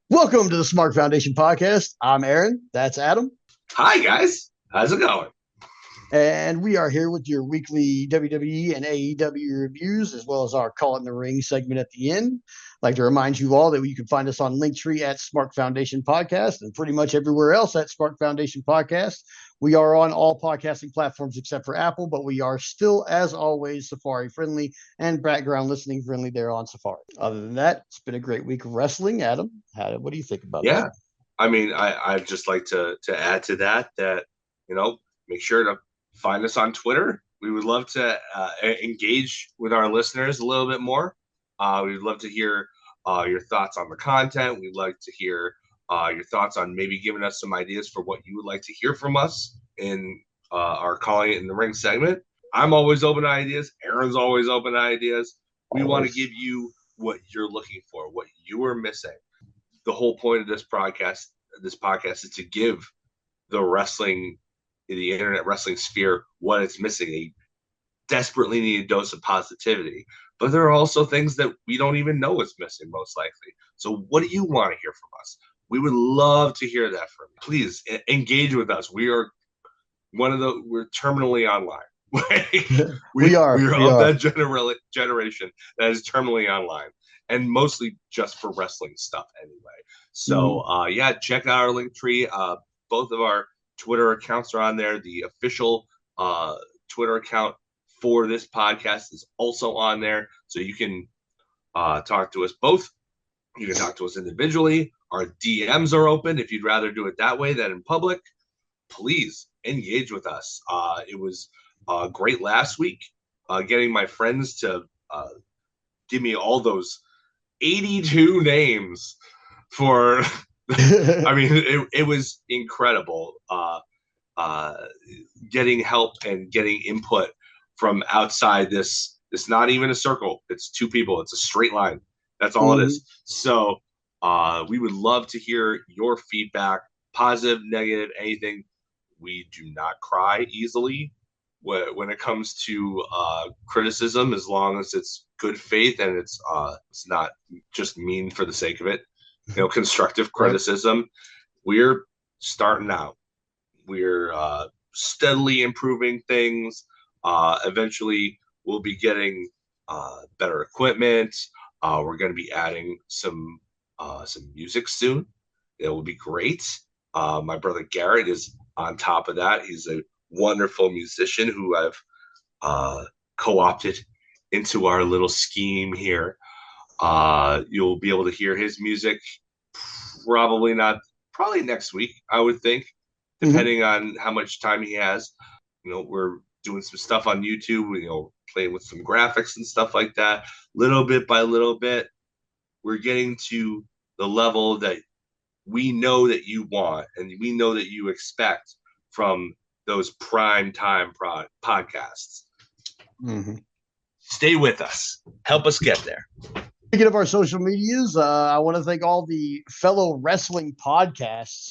Welcome to the Smark Foundation podcast. I'm Aaron. That's Adam. Hi, guys. How's it going? And we are here with your weekly WWE and AEW reviews, as well as our Call It in the Ring segment at the end. I'd like to remind you all that you can find us on Linktree at Smark Foundation Podcast and pretty much everywhere else at Smark Foundation Podcast. We are on all podcasting platforms except for Apple, but we are still, as always, Safari friendly and background listening friendly there on Safari. Other than that, it's been a great week of wrestling. Adam, what do you think about Yeah, that? I'd just like to add to that make sure to find us on Twitter. We would love to engage with our listeners a little bit more. We'd love to hear your thoughts on the content. We'd like to hear your thoughts on maybe giving us some ideas for what you would like to hear from us in our Calling It in the Ring segment. I'm always open to ideas. Aaron's always open to ideas. We want to give you what you're looking for, what you are missing. The whole point of this podcast is to give the internet wrestling sphere what it's missing, a desperately needed dose of positivity. But there are also things that we don't even know is missing, most likely. So what do you want to hear from us? We would love to hear that from you. Please engage with us. We're terminally online. We're of that generation that is terminally online, and mostly just for wrestling stuff anyway. So check out our link tree. Both of our Twitter accounts are on there. The official Twitter account for this podcast is also on there, so you can talk to us both. You can talk to us individually. Our DMs are open if you'd rather do it that way than in public. Please engage with us. It was great last week, getting my friends to give me all those 82 names for it was incredible getting help and getting input from outside this not even a circle. It's two people. It's a straight line. That's all it is. So we would love to hear your feedback, positive, negative, anything. We do not cry easily when it comes to criticism, as long as it's good faith and it's not just mean for the sake of it. Constructive criticism. We're starting out. We're steadily improving things. Eventually, we'll be getting better equipment. We're going to be adding some music soon. It will be great. My brother Garrett is on top of that. He's a wonderful musician who I've co-opted into our little scheme here. You'll be able to hear his music probably next week, I would think, depending on how much time he has. We're doing some stuff on YouTube, playing with some graphics and stuff like that. Little bit by little bit, we're getting to the level that we know that you want and we know that you expect from those prime time podcasts. Stay with us. Help us get there. Speaking of our social medias, I want to thank all the fellow wrestling podcasts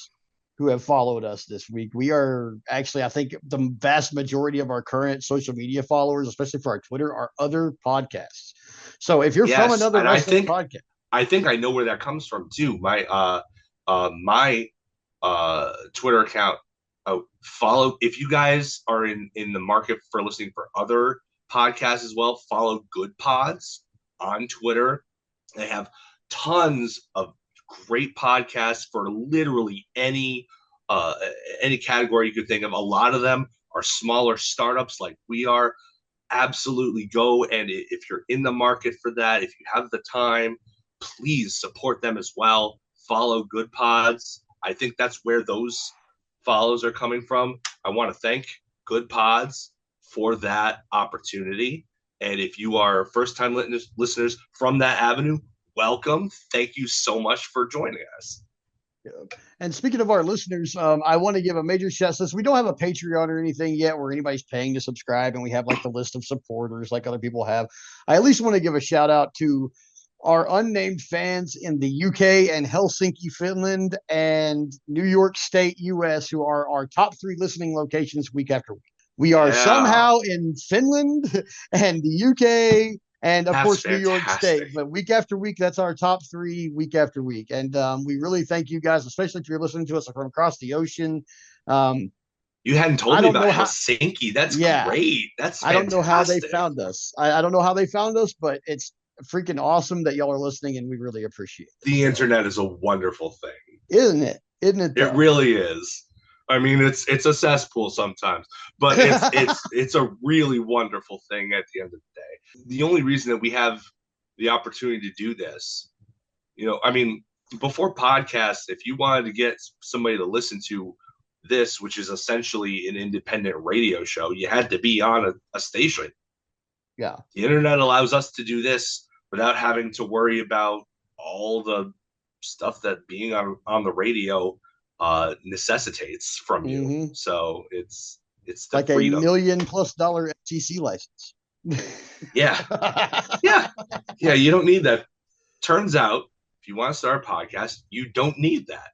who have followed us this week. We are actually, I think, the vast majority of our current social media followers, especially for our Twitter, are other podcasts. So if you're from another wrestling podcast, I think I know where that comes from too. My Twitter account. Follow, if you guys are in the market for listening for other podcasts as well, follow Good Pods on Twitter. They have tons of great podcasts for literally any category you could think of. A lot of them are smaller startups like we are. Absolutely go, and if you're in the market for that, if you have the time, please support them as well. Follow Good Pods. I think that's where those follows are coming from. I want to thank Good Pods for that opportunity. And if you are first-time listeners from that avenue, welcome. Thank you so much for joining us. And speaking of our listeners, I want to give a major shout out. Since we don't have a Patreon or anything yet where anybody's paying to subscribe and we have like the list of supporters like other people have, I at least want to give a shout out to our unnamed fans in the UK and Helsinki, Finland, and New York State, US, who are our top 3 listening locations week after week. We are somehow in Finland and the UK and of That's course New York fantastic. State. But week after week, that's our top three week after week, and we really thank you guys, especially if you're listening to us from across the ocean. Um, You hadn't told I me don't about know how. Helsinki. That's Yeah, great. That's I don't know how they fantastic. found us. I don't know how they found us, but it's freaking awesome that y'all are listening, and we really appreciate it. The So, internet is a wonderful thing. isn't it? Isn't it It though? really is. I mean, it's a cesspool sometimes, but it's a really wonderful thing at the end of the day. The only reason that we have the opportunity to do this, I mean, before podcasts, if you wanted to get somebody to listen to this, which is essentially an independent radio show, you had to be on a station. Yeah. The internet allows us to do this without having to worry about all the stuff that being on the radio necessitates from you. Mm-hmm. So it's the Like a freedom. $1 million+ FTC license. Yeah. Yeah. Yeah. You don't need that. Turns out, if you want to start a podcast, you don't need that.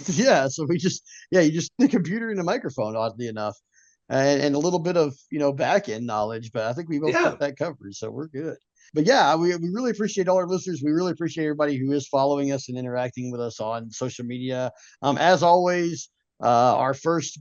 Yeah, so you just the computer and a microphone, oddly enough, and a little bit of back end knowledge, but I think we both got Yeah. that covered, so we're good. But yeah, we really appreciate all our listeners. We really appreciate everybody who is following us and interacting with us on social media. As always, our first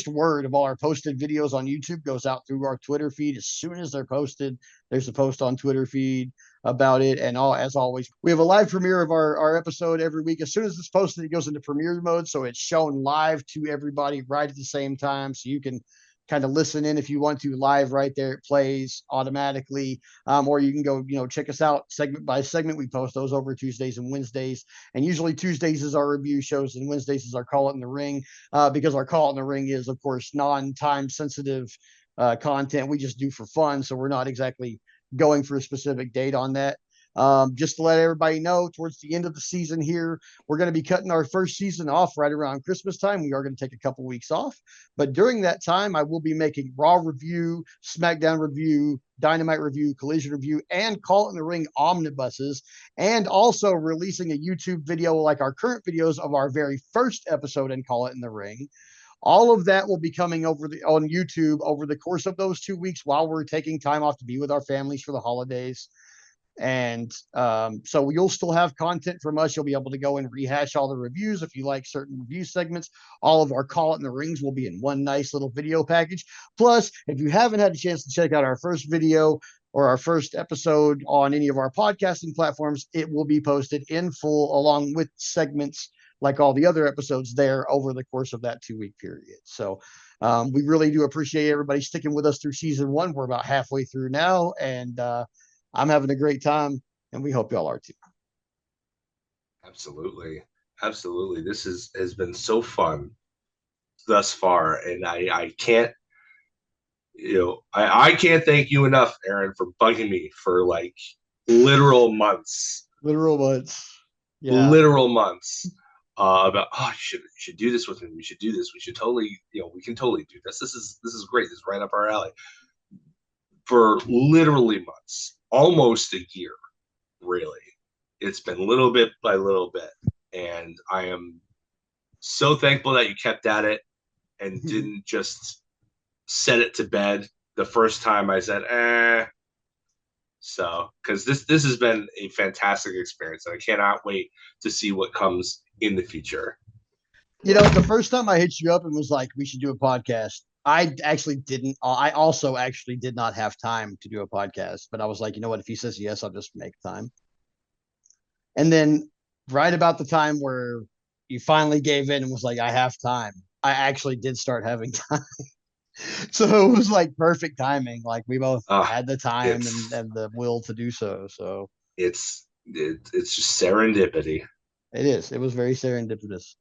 word of all our posted videos on YouTube goes out through our Twitter feed. As soon as they're posted, there's a post on Twitter feed about it. And as always, we have a live premiere of our episode every week. As soon as it's posted, it goes into premiere mode. So it's shown live to everybody right at the same time. So you can kind of listen in if you want to live right there. It plays automatically. Or you can go, check us out segment by segment. We post those over Tuesdays and Wednesdays. And usually Tuesdays is our review shows and Wednesdays is our Call It in the Ring, because our Call It in the Ring is, of course, non-time sensitive content we just do for fun. So we're not exactly going for a specific date on that. Just to let everybody know, towards the end of the season here, we're going to be cutting our first season off right around Christmas time. We are going to take a couple weeks off, but during that time, I will be making Raw review, SmackDown review, Dynamite review, Collision review, and Call It in the Ring omnibuses, and also releasing a YouTube video like our current videos of our very first episode in Call It in the Ring. All of that will be coming on YouTube over the course of those 2 weeks while we're taking time off to be with our families for the holidays. And so you'll still have content from us. You'll be able to go and rehash all the reviews if you like certain review segments. All of our Call It in the Rings will be in one nice little video package. Plus, if you haven't had a chance to check out our first video or our first episode on any of our podcasting platforms, it will be posted in full along with segments like all the other episodes there over the course of that 2 week period. So we really do appreciate everybody sticking with us through season one. We're about halfway through now, and I'm having a great time, and we hope y'all are too. Absolutely. Absolutely. This has been so fun thus far. And I can't, I can't thank you enough, Aaron, for bugging me for like literal months. Literal months. Yeah. Literal months. About you should do this with me. We should do this. We should totally, we can totally do this. This is great. This is right up our alley. For literally months, almost a year, really. It's been little bit by little bit. And I am so thankful that you kept at it and didn't just set it to bed the first time I said, eh. So, because this has been a fantastic experience, and I cannot wait to see what comes in the future. The first time I hit you up and was like, we should do a podcast, I actually didn't. I also actually did not have time to do a podcast, but I was like, you know what? If he says yes, I'll just make time. And then, right about the time where you finally gave in and was like, I have time, I actually did start having time. So it was like perfect timing. Like we both had the time and the will to do so. So it's just serendipity. It is. It was very serendipitous.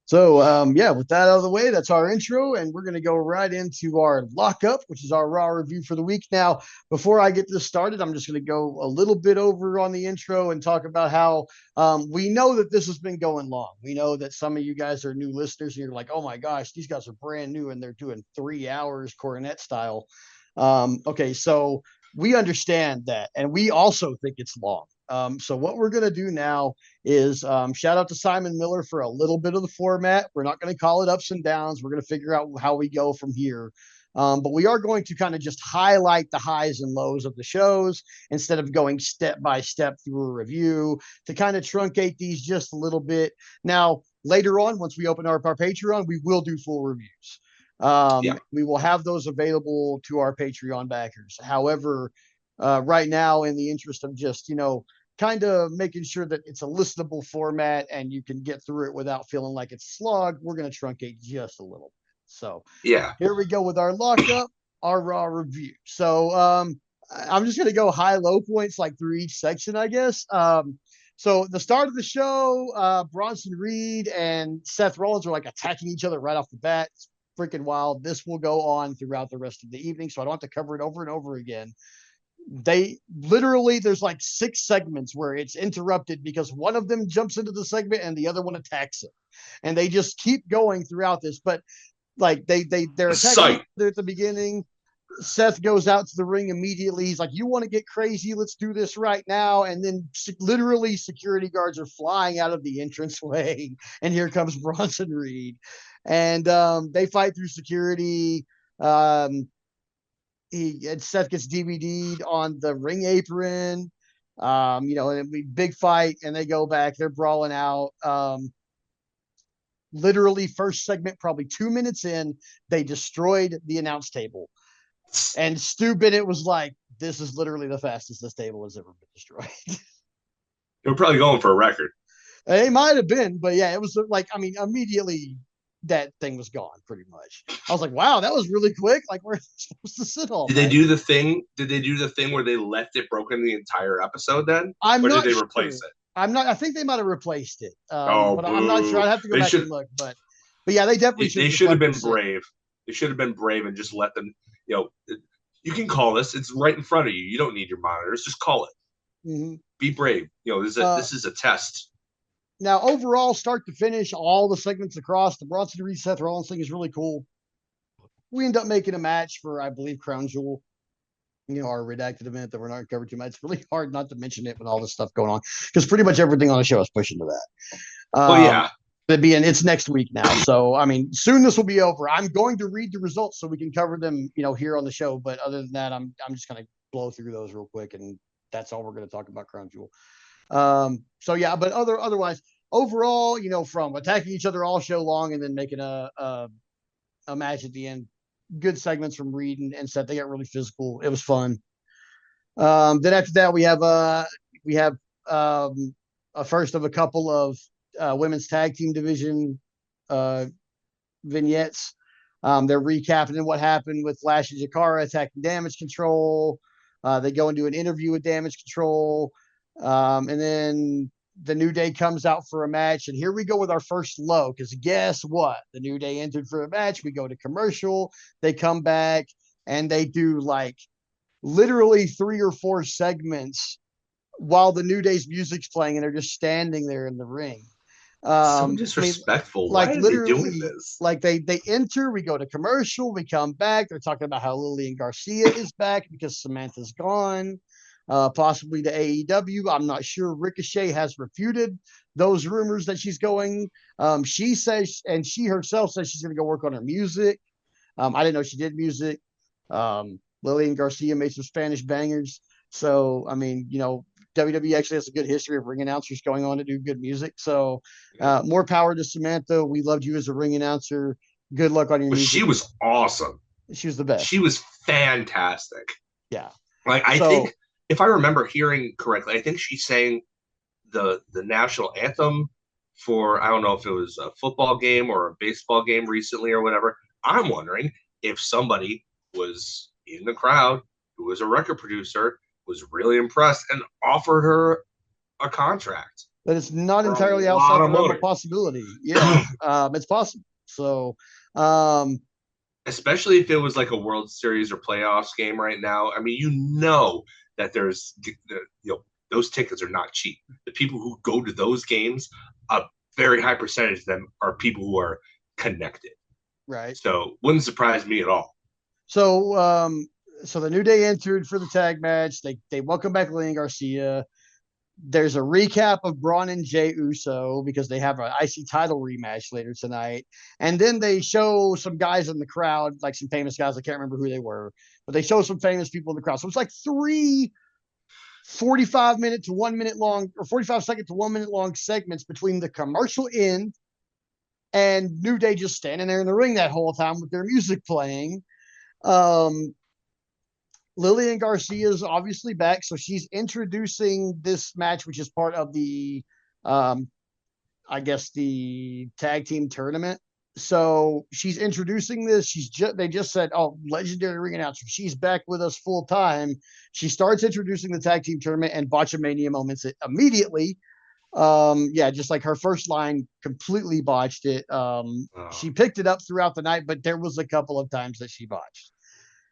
So yeah, with that out of the way, that's our intro, and we're going to go right into our lockup, which is our Raw review for the week. Now, before I get this started, I'm just going to go a little bit over on the intro and talk about how we know that this has been going long. We know that some of you guys are new listeners, and you're like, oh my gosh, these guys are brand new, and they're doing 3 hours Coronet style. Okay, so we understand that, and we also think it's long. So what we're going to do now is shout out to Simon Miller for a little bit of the format. We're not going to call it ups and downs. We're going to figure out how we go from here. But we are going to kind of just highlight the highs and lows of the shows instead of going step by step through a review to kind of truncate these just a little bit. Now, later on, once we open up our Patreon, we will do full reviews. Yeah. We will have those available to our Patreon backers. However, right now, in the interest of just, kind of making sure that it's a listenable format and you can get through it without feeling like it's slog, we're going to truncate just a little bit. So Yeah. here we go with our lockup, our raw review. So I'm just going to go high low points like through each section, I guess. So the start of the show, Bronson Reed and Seth Rollins are like attacking each other right off the bat. It's freaking wild. This will go on throughout the rest of the evening, so I don't have to cover it over and over again. They literally, there's like 6 segments where it's interrupted because one of them jumps into the segment and the other one attacks it, and they just keep going throughout this. But like they're attacking Sight. at the beginning. Seth goes out to the ring immediately. He's like, "You want to get crazy? Let's do this right now!" And then literally, security guards are flying out of the entranceway, and here comes Bronson Reed, and they fight through security. Um, Seth gets DVD'd on the ring apron. And we big fight, and they go back. They're brawling out. Literally, first segment, probably 2 minutes in, they destroyed the announce table. And Stu Bennett was like, "This is literally the fastest this table has ever been destroyed." They were probably going for a record. It might have been, but yeah, it was like, I mean, immediately that thing was gone pretty much. I was like, wow, that was really quick. Like, we're supposed to sit all Did they night. do the thing? Did they do the thing where they left it broken the entire episode then? I'm Or did not they sure. replace it? I'm not, I think they might have replaced it. Oh, But I'm not sure. boo. I'd have to go They back should and look. But yeah, they definitely should they have just should have left it been sit. brave. They should have been brave and just let them, you can call this. It's right in front of you. You don't need your monitors. Just call it. Mm-hmm. Be brave. This is a test. Now, overall, start to finish, all the segments across the Bronson Reed Seth Rollins thing is really cool. We end up making a match for, I believe, Crown Jewel. Our redacted event that we're not covered too much. It's really hard not to mention it with all this stuff going on because pretty much everything on the show is pushing to that. Well, yeah. It's next week now. So, I mean, soon this will be over. I'm going to read the results so we can cover them, here on the show. But other than that, I'm just going to blow through those real quick. And that's all we're going to talk about Crown Jewel. So yeah, but otherwise, overall, from attacking each other all show long and then making a match at the end, good segments from Reed and Seth. They got really physical. It was fun. Then after that, we have a first of a couple of women's tag team division vignettes. They're recapping what happened with Lash and Jakara attacking Damage Control. They go into an interview with Damage Control. And then the New Day comes out for a match. And here we go with our first low, because guess what? The New Day entered for a match. We go to commercial. They come back and they do like literally 3 or 4 segments while the New Day's music's playing and they're just standing there in the ring. So I mean, disrespectful. like Why are they doing literally, this? like they enter, we go to commercial, we come back. They're talking about how Lillian Garcia is back because Samantha's gone, possibly to AEW. I'm not sure. Ricochet has refuted those rumors that she's going. She says, and she herself says she's going to go work on her music. I didn't know she did music. Lillian Garcia made some Spanish bangers. So, I mean, WWE actually has a good history of ring announcers going on to do good music. So, more power to Samantha. We loved you as a ring announcer. Good luck on your But music. she was awesome. She was the best. She was fantastic. Yeah. Like, I think, if I remember hearing correctly, I think she sang the national anthem for, I don't know if it was a football game or a baseball game recently or whatever. I'm wondering if somebody was in the crowd who was a record producer, was really impressed and offered her a contract. But it's not entirely outside the realm of possibility. Yeah, it's possible. So, especially if it was like a World Series or playoffs game right now. I mean, that there's, those tickets are not cheap. The people who go to those games, a very high percentage of them are people who are connected. Right. So wouldn't surprise me at all. So, so the New Day entered for the tag match. They welcome back Lillian Garcia. There's a recap of Braun and Jey Uso because they have an IC title rematch later tonight. And then they show some guys in the crowd, like some famous guys. I can't remember who they were, but they show some famous people in the crowd. So it's like three 45-minute to 1 minute long, or 45-second to 1 minute long segments between the commercial end and New Day just standing there in the ring that whole time with their music playing. Um, Lillian Garcia is obviously back, so she's introducing this match, which is part of the, um, I guess, the tag team tournament. So she's introducing this. They just said, "Oh, legendary ring announcer, she's back with us full time." She starts introducing the tag team tournament and Botchamania moments it immediately. Yeah, just like her first line completely botched it. Oh. She picked it up throughout the night, but there was a couple of times that she botched.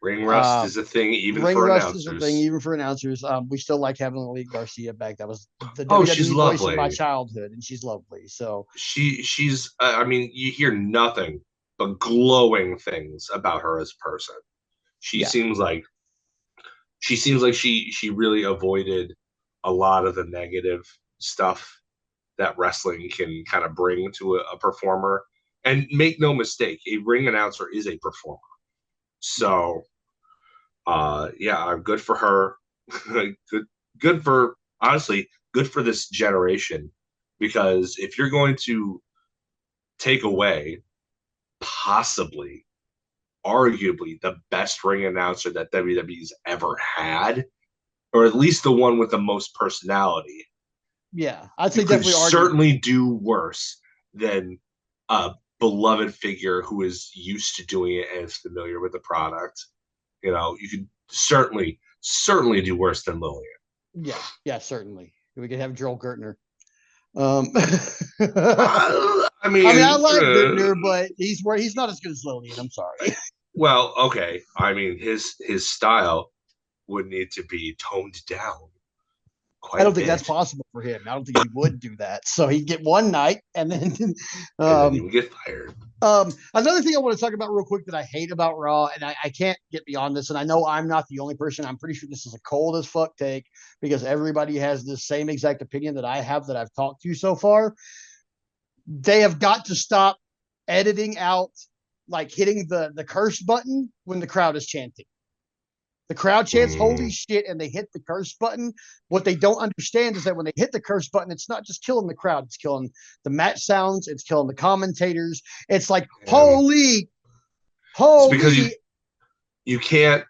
Ring rust is a thing even Ring for rust is a thing, announcers. even for announcers. We still like having Lily Garcia back. That was the Oh, she's WWE voice of my lovely. childhood, and she's lovely. So She's I mean, you hear nothing but glowing things about her as a person. She yeah, seems like she really avoided a lot of the negative stuff that wrestling can kind of bring to a performer. And make no mistake, a ring announcer is a performer. yeah, So yeah, good for her. Good for honestly, good for this generation. Because if you're going to take away possibly, arguably the best ring announcer that WWE's ever had, or at least the one with the most personality, yeah. I'd you say could definitely arguably. certainly do worse than a beloved figure who is used to doing it and is familiar with the product. You know, you could certainly do worse than Lillian. Yeah, yeah, certainly. We could have Joel Gertner. I I mean, I mean, like Gertner, but he's not as good as Lillian. I'm sorry. well, okay. I mean, his style would need to be toned down I quite a don't think that's bit, possible for him. I don't think he would do that. So he'd get one night and then and then he um would get fired. another thing I want to talk about real quick that I hate about Raw, and I can't get beyond this, and I know I'm not the only person. I'm pretty sure this is a cold as fuck take because everybody has the same exact opinion that I have that I've talked to so far. They have got to stop editing out like hitting the curse button when the crowd is chanting. The crowd chants holy Mm, shit and they hit the curse button. What they don't understand is that when they hit the curse button, it's not just killing the crowd, it's killing the match sounds, it's killing the commentators. It's like, and holy, it's because holy. you can't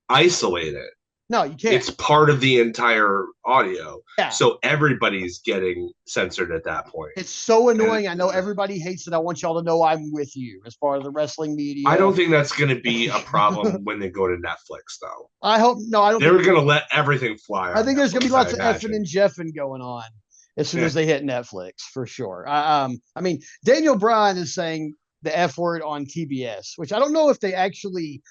isolate it. No, you can't. It's part of the entire audio, Yeah. so everybody's getting censored at that point. It's so And annoying. I know everybody hates it. I want y'all to know I'm with you as far as the wrestling I media. don't think that's going to be a problem when they go to Netflix, though. I hope no, I don't think They're it going will to be. let everything fly I on think there's gonna be Netflix, I lots of effing imagine. and jeffing going on as soon Yeah. as they hit Netflix for sure. I mean, Daniel Bryan is saying the F word on TBS, which I don't know if they actually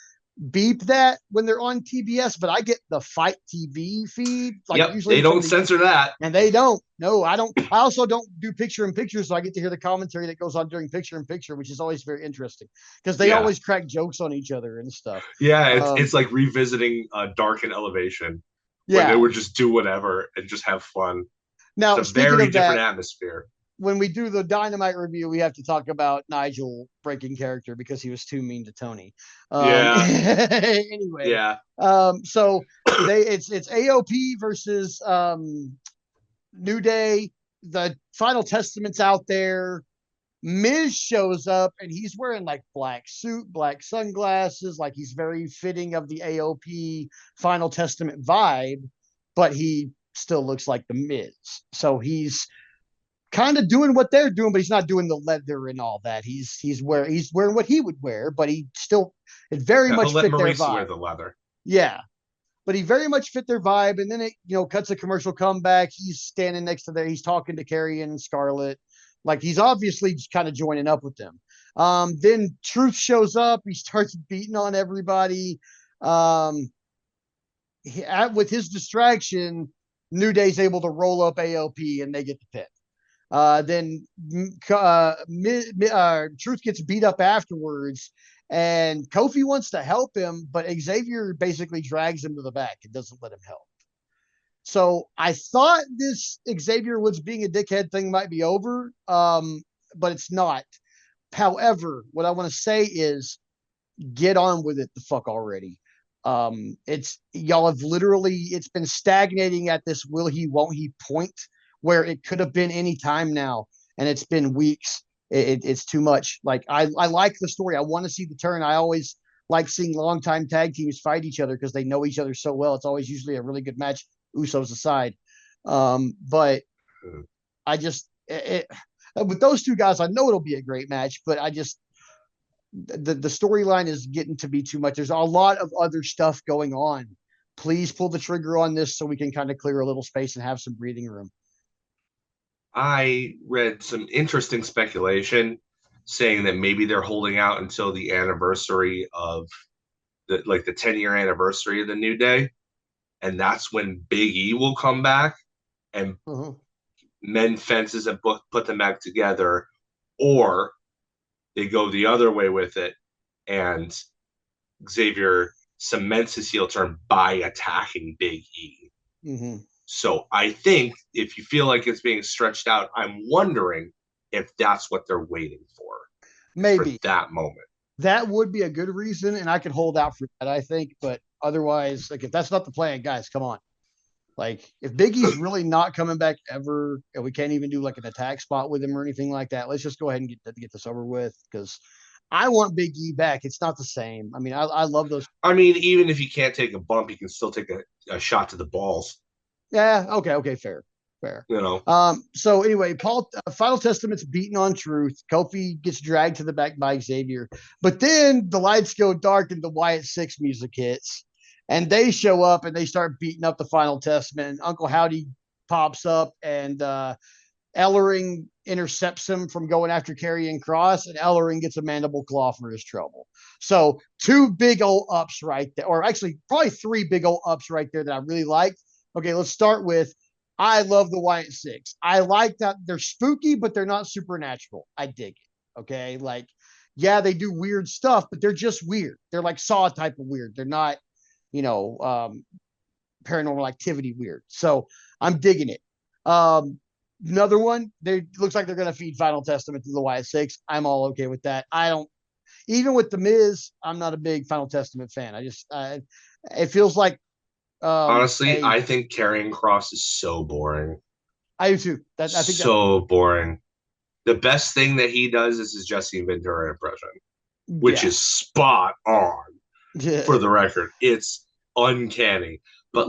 beep that when they're on TBS, but I get the Fight TV feed, like Yep, usually they from don't the, censor that. and they don't. No, I don't. I also don't do picture in picture, so I get to hear the commentary that goes on during picture in picture, which is always very interesting because they Yeah. always crack jokes on each other and stuff. Yeah, it's Um, like revisiting Dark and Elevation when they yeah. would just do whatever and just have fun. It's Now, a speaking very of different that, atmosphere. when we do the Dynamite review, we have to talk about Nigel breaking character because he was too mean to Tony. Yeah, Anyway, yeah. so it's AOP versus New Day. The Final Testament's out there. Miz shows up and he's wearing like black suit, black sunglasses, like he's very fitting of the AOP Final Testament vibe, but he still looks like the Miz. So he's kind of doing what they're doing, but he's not doing the leather and all that. He's wearing what he would wear, but he still it very Yeah, he'll much let fit their Maurice wear vibe. the leather. Yeah, but he very much fit their vibe. And then it cuts a commercial comeback. He's standing next to there. He's talking to Carrie and Scarlett, like he's obviously just kind of joining up with them. Then Truth shows up. He starts beating on everybody. Um, with his distraction, New Day's able to roll up AOP and they get the pin. Then Truth gets beat up afterwards, and Kofi wants to help him, but Xavier basically drags him to the back and doesn't let him help. So I thought this Xavier Woods being a dickhead thing might be over, but it's not. However, what I want to say is get on with it the fuck already. It's y'all have literally it's been stagnating at this will he won't he point where it could have been any time now, and it's been weeks. It's too much. Like I like the story. I want to see the turn. I always like seeing longtime tag teams fight each other because they know each other so well. It's always usually a really good match, Usos aside. But I just with those two guys, I know it'll be a great match, but I just the storyline is getting to be too much. There's a lot of other stuff going on. Please pull the trigger on this so we can kind of clear a little space and have some breathing room. I read some interesting speculation saying that maybe they're holding out until the anniversary of the 10-year anniversary of the New Day, and that's when Big E will come back and Uh-huh. mend fences and put them back together, or they go the other way with it and Xavier cements his heel turn by attacking Big E. Mm-hmm. So I think if you feel like it's being stretched out, I'm wondering if that's what they're waiting for, is for Maybe that moment. that would be a good reason, and I could hold out for that, I think. But otherwise, like if that's not the plan, guys, come on. Like if Biggie's really not coming back ever, and we can't even do like an attack spot with him or anything like that, let's just go ahead and get this over with because I want Big E back. It's not the same. I mean, I love those. I mean, even if you can't take a bump, you can still take a shot to the balls. Yeah. Okay. Fair. Fair. You know, So anyway, Paul, Final Testament's beaten on truth. Kofi gets dragged to the back by Xavier, but then the lights go dark and the Wyatt Six music hits, and they show up and they start beating up the Final Testament. And Uncle Howdy pops up and Ellering intercepts him from going after Karrion Kross, and Ellering gets a mandible claw for his trouble. So two big old ups right there, or actually probably three big old ups right there that I really liked. Okay, let's start with I love the Wyatt Six. I like that they're spooky, but they're not supernatural. I dig it. Okay, like yeah, they do weird stuff, but they're just weird. They're like Saw type of weird. They're not, you know, paranormal activity weird. So I'm digging it. Another one, they looks like they're going to feed Final Testament to the Wyatt Six. I'm all okay with that. I don't even with the Miz. I'm not a big Final Testament fan. I just it feels like honestly, a I think Karrion Kross is so boring. I do too. That I think that So boring. The best thing that he does is his Jesse Ventura impression, which yeah is spot on for the record. It's uncanny. But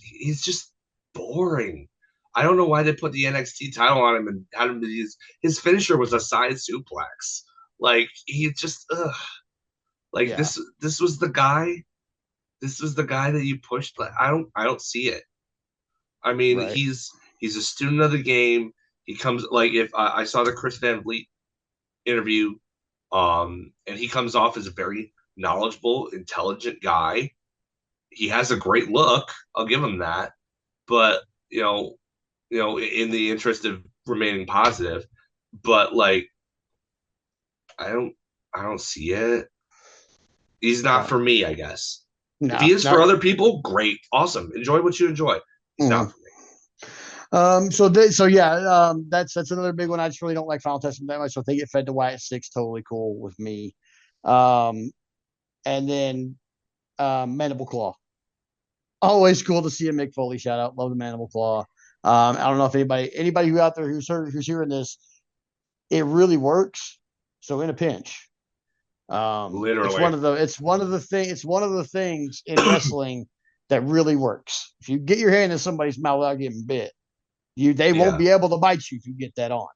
he's just boring. I don't know why they put the NXT title on him and had him his finisher was a side suplex. Like he just like yeah this was the guy. This was the guy that you pushed. Like I don't see it. I mean, right he's a student of the game. He comes like if I saw the Chris Van Vliet interview, and he comes off as a very knowledgeable, intelligent guy. He has a great look. I'll give him that. But in the interest of remaining positive, but like I don't, I don't see it. He's not yeah for me, I guess. If he no is for not other people, great, awesome. Enjoy what you enjoy. He's not mm. for me. So yeah, that's another big one. I just really don't like Final Testament that much. So if they get fed to Wyatt Six, totally cool with me. Um, and then Mandible Claw. Always cool to see a Mick Foley shout out. Love the Mandible Claw. I don't know if anybody who out there who's hearing this, it really works. So in a pinch, Literally. it's one of the things in wrestling that really works. If you get your hand in somebody's mouth without getting bit, they won't Yeah. be able to bite you if you get that on.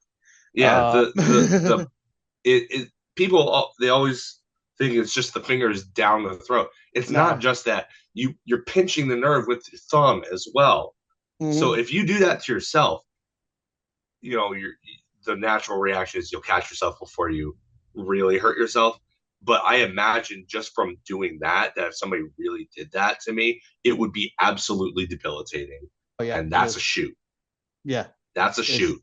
Yeah. The people they always think it's just the fingers down the throat. It's not No. just that. You're pinching the nerve with your thumb as well. So Mm-hmm. if you do that to yourself, the natural reaction is you'll catch yourself before you really hurt yourself. But I imagine just from doing that if somebody really did that to me, it would be absolutely debilitating. Oh yeah, And it that's a is. shoot. Yeah, That's a it's shoot.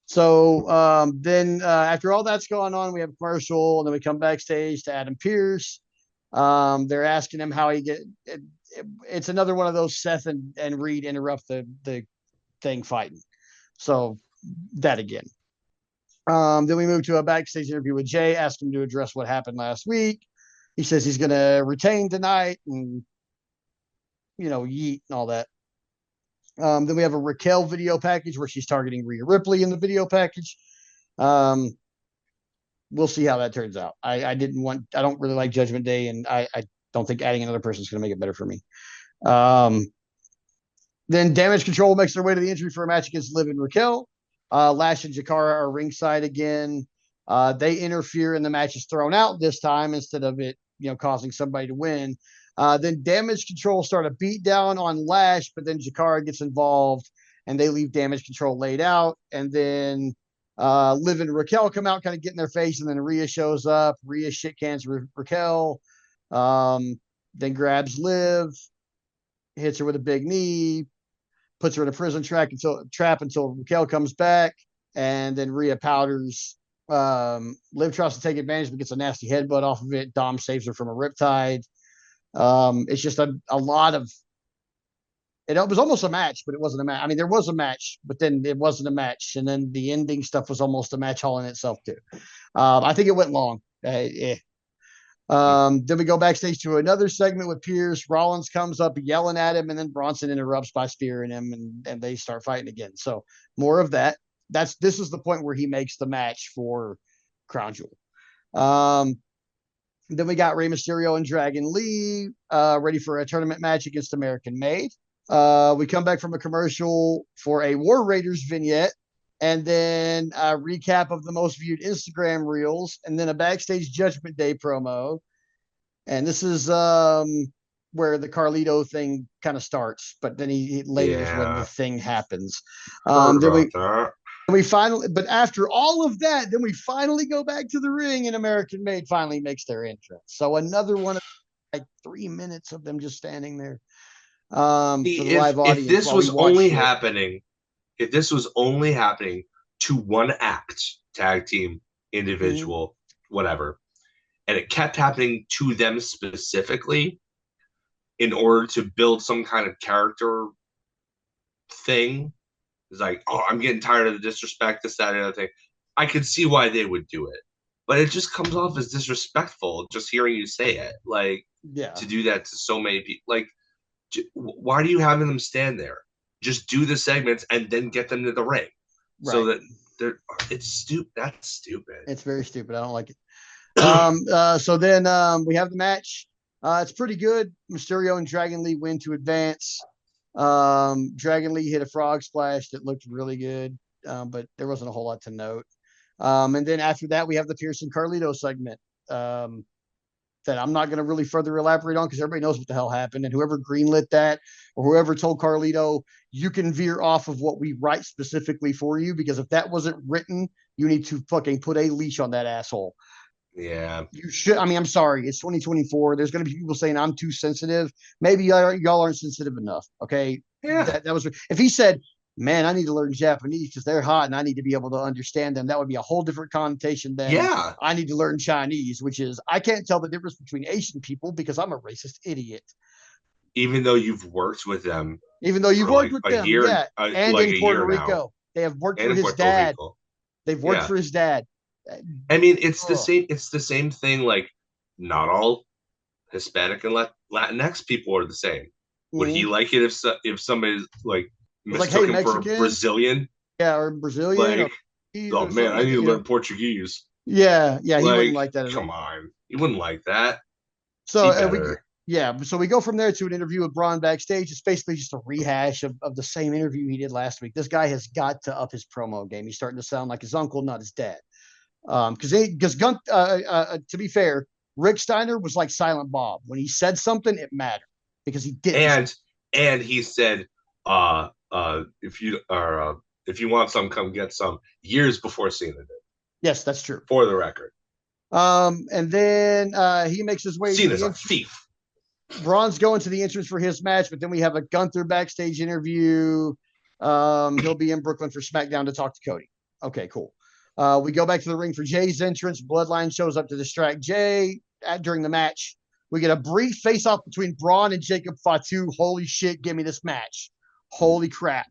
so then after all that's going on, we have a commercial, and then we come backstage to Adam Pierce. They're asking him how he get. It's another one of those Seth and Reed interrupt the thing fighting. So that again. Then we move to a backstage interview with Jay, ask him to address what happened last week. He says he's going to retain tonight and, yeet and all that. Then we have a Raquel video package where she's targeting Rhea Ripley in the video package. We'll see how that turns out. I don't really like Judgment Day, and I don't think adding another person is going to make it better for me. Then Damage Control makes their way to the entry for a match against Liv and Raquel. Lash and Jakara are ringside again. They interfere and the match is thrown out this time instead of it, causing somebody to win. Then Damage Control start a beat down on Lash, but then Jakara gets involved and they leave Damage Control laid out. And then Liv and Raquel come out, kind of get in their face, and then Rhea shows up. Rhea shit cans Raquel, then grabs Liv, hits her with a big knee, puts her in a prison trap until Raquel comes back, and then Rhea powders. Liv tries to take advantage, but gets a nasty headbutt off of it. Dom saves her from a riptide. It's just a lot of. It was almost a match, but it wasn't a match. I mean, there was a match, but then it wasn't a match, and then the ending stuff was almost a match all in itself too. I think it went long. Then we go backstage to another segment with Pierce. Rollins comes up yelling at him, and then Bronson interrupts by spearing him, and they start fighting again. So more of that. This is the point where he makes the match for Crown Jewel. Then we got Rey Mysterio and Dragon Lee ready for a tournament match against American Made. We come back from a commercial for a War Raiders vignette, and then a recap of the most viewed Instagram reels, and then a backstage Judgment Day promo. And this is where the Carlito thing kind of starts, but then he later is when the thing happens. But after all of that, then we finally go back to the ring, and American Made finally makes their entrance. So another one of 3 minutes of them just standing there. For the live audience, if this was only happening to one act, tag team, individual, whatever, and it kept happening to them specifically in order to build some kind of character thing, it's like, oh, I'm getting tired of the disrespect, this, that, and the other thing. I could see why they would do it, but it just comes off as disrespectful just hearing you say it. Like, to do that to so many people, like, why are you having them stand there? Just do the segments and then get them to the ring, so that it's stupid. That's stupid. It's very stupid. I don't like it. So then we have the match. It's pretty good. Mysterio and Dragon Lee win to advance. Dragon Lee hit a frog splash that looked really good, but there wasn't a whole lot to note. And then after that, we have the Pearson Carlito segment. That I'm not going to really further elaborate on because everybody knows what the hell happened. And whoever greenlit that or whoever told Carlito, you can veer off of what we write specifically for you, because if that wasn't written, you need to fucking put a leash on that asshole. Yeah. You should. I mean, I'm sorry. It's 2024. There's going to be people saying I'm too sensitive. Maybe y'all aren't sensitive enough. Okay. Yeah. That was, if he said, man, I need to learn Japanese because they're hot and I need to be able to understand them, that would be a whole different connotation than I need to learn Chinese, which is I can't tell the difference between Asian people because I'm a racist idiot. Even though you've worked with them. Even though you've worked with them. Yeah. And in Puerto Rico. They have worked for his dad. They've worked for his dad. I mean, it's the same. It's the same thing. Like, not all Hispanic and Latinx people are the same. Would he like it if somebody's like mistook him for a Brazilian? Yeah, or Brazilian. Like, oh man, I need to learn Portuguese. Yeah, he wouldn't like that. Come on, he wouldn't like that. So so we go from there to an interview with Braun backstage. It's basically just a rehash of the same interview he did last week. This guy has got to up his promo game. He's starting to sound like his uncle, not his dad. Because to be fair, Rick Steiner was like Silent Bob. When he said something, it mattered because he didn't. And he said, if you want some, come get some, years before Cena did. Yes, that's true. For the record. And then he makes his way. Cena's a thief. Braun's going to the entrance for his match, but then we have a Gunther backstage interview. He'll be in Brooklyn for SmackDown to talk to Cody. Okay, cool. We go back to the ring for Jay's entrance. Bloodline shows up to distract Jay during the match. We get a brief face-off between Braun and Jacob Fatu. Holy shit, give me this match. Holy crap.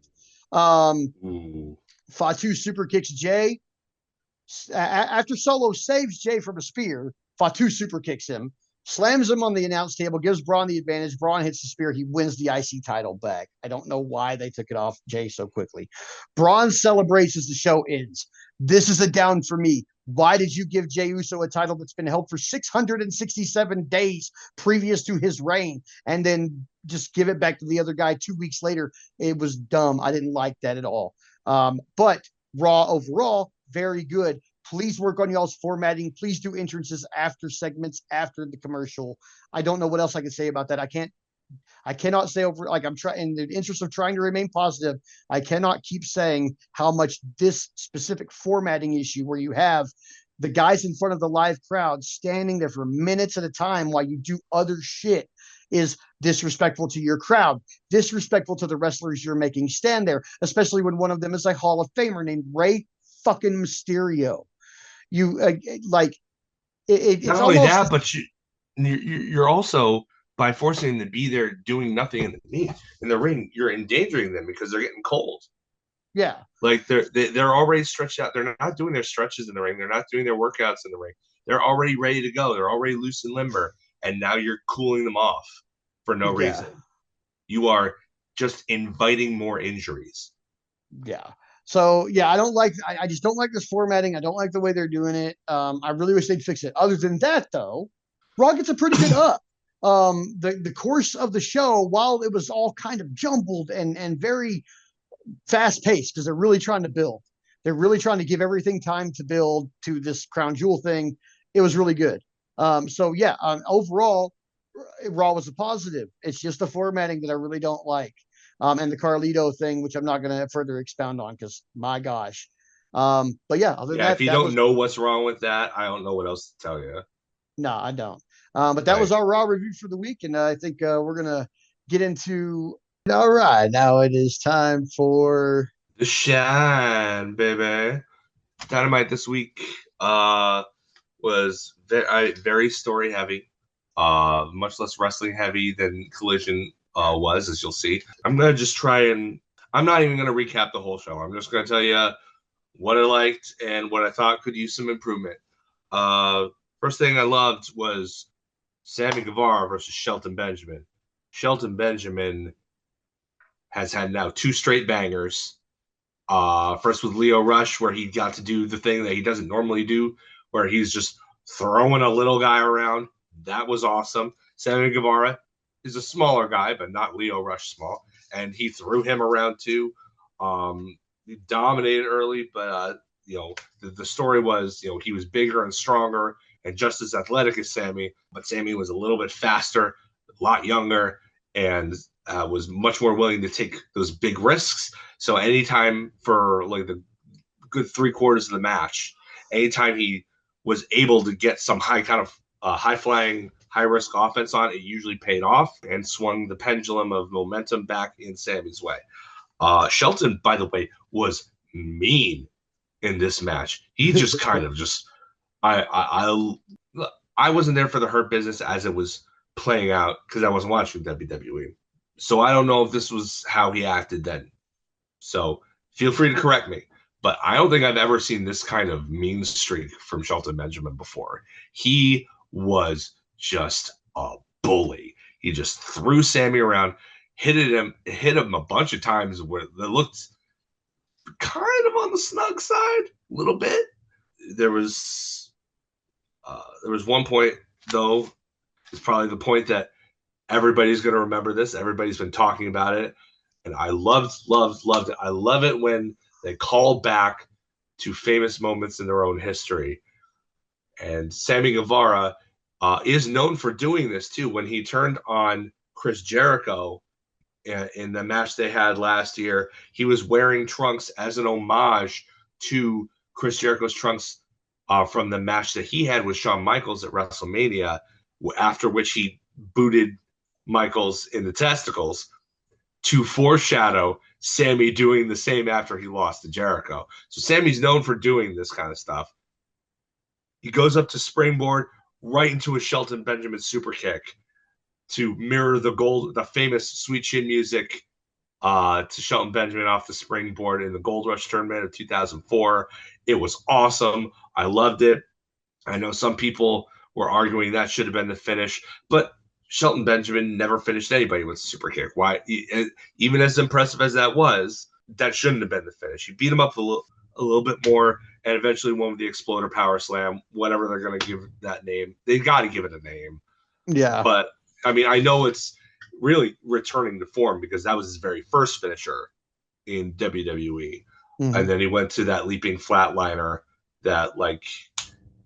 Fatu super kicks Jay. After Solo saves Jay from a spear, Fatu super kicks him, slams him on the announce table, gives Braun the advantage. Braun hits the spear. He wins the IC title back. I don't know why they took it off Jay so quickly. Braun celebrates as the show ends. This is a down for me. Why did you give Jey Uso a title that's been held for 667 days previous to his reign and then just give it back to the other guy 2 weeks later? It was dumb. I didn't like that at all. But Raw overall, very good. Please work on y'all's formatting. Please do entrances after segments, after the commercial. I don't know what else I can say about that. I cannot say over, like, I'm trying, in the interest of trying to remain positive, I cannot keep saying how much this specific formatting issue where you have the guys in front of the live crowd standing there for minutes at a time while you do other shit is disrespectful to your crowd, disrespectful to the wrestlers you're making stand there, especially when one of them is a Hall of Famer named Rey fucking Mysterio. You like it's not only almost that, but you're also, by forcing them to be there doing nothing in the ring, you're endangering them because they're getting cold. Yeah. Like they're already stretched out. They're not doing their stretches in the ring. They're not doing their workouts in the ring. They're already ready to go. They're already loose and limber. And now you're cooling them off for no reason. You are just inviting more injuries. Yeah. So yeah, I just don't like this formatting. I don't like the way they're doing it. I really wish they'd fix it. Other than that, though, Raw gets a pretty good up. The course of the show, while it was all kind of jumbled and very fast paced, because they're really trying to build. They're really trying to give everything time to build to this crown jewel thing. It was really good. So yeah, overall, Raw was a positive. It's just the formatting that I really don't like. And the Carlito thing, which I'm not going to further expound on because my gosh. But yeah, other than Yeah, that, if you don't know what's wrong with that, I don't know what else to tell you. No, I don't. But that was our Raw review for the week, and I think we're gonna get into. All right, now it is time for the shine, baby. Dynamite this week was very story heavy, much less wrestling heavy than Collision was, as you'll see. I'm gonna just try and I'm not even gonna recap the whole show. I'm just gonna tell you what I liked and what I thought could use some improvement. First thing I loved was Sammy Guevara versus Shelton Benjamin. Shelton Benjamin has had now 2 straight bangers. First with Lio Rush, where he got to do the thing that he doesn't normally do, where he's just throwing a little guy around. That was awesome. Sammy Guevara is a smaller guy, but not Lio Rush small, and he threw him around too. He dominated early, but the story was, he was bigger and stronger and just as athletic as Sammy, but Sammy was a little bit faster, a lot younger, and was much more willing to take those big risks. So anytime for like the good 3/4 of the match, anytime he was able to get some high flying, high risk offense on, it usually paid off and swung the pendulum of momentum back in Sammy's way. Shelton, by the way, was mean in this match. He just kind of just I wasn't there for the Hurt Business as it was playing out because I wasn't watching WWE. So I don't know if this was how he acted then. So feel free to correct me. But I don't think I've ever seen this kind of mean streak from Shelton Benjamin before. He was just a bully. He just threw Sammy around, hit him a bunch of times where it looked kind of on the snug side, a little bit. There was one point, though, it's probably the point that everybody's going to remember this. Everybody's been talking about it. And I loved it. I love it when they call back to famous moments in their own history. And Sammy Guevara is known for doing this, too. When he turned on Chris Jericho in the match they had last year, he was wearing trunks as an homage to Chris Jericho's trunks from the match that he had with Shawn Michaels at WrestleMania, after which he booted Michaels in the testicles, to foreshadow Sammy doing the same after he lost to Jericho. So Sammy's known for doing this kind of stuff. He goes up to springboard, right into a Shelton Benjamin super kick to mirror the famous Sweet Chin music to Shelton Benjamin off the springboard in the Gold Rush tournament of 2004. It was awesome. I loved it. I know some people were arguing that should have been the finish, but Shelton Benjamin never finished anybody with a super kick. Why? Even as impressive as that was, that shouldn't have been the finish. You beat him up a little bit more, and eventually won with the Exploder Power Slam, whatever they're going to give that name. They got to give it a name. Yeah. But I mean, I know it's really returning to form because that was his very first finisher in WWE. And then he went to that leaping flatliner that like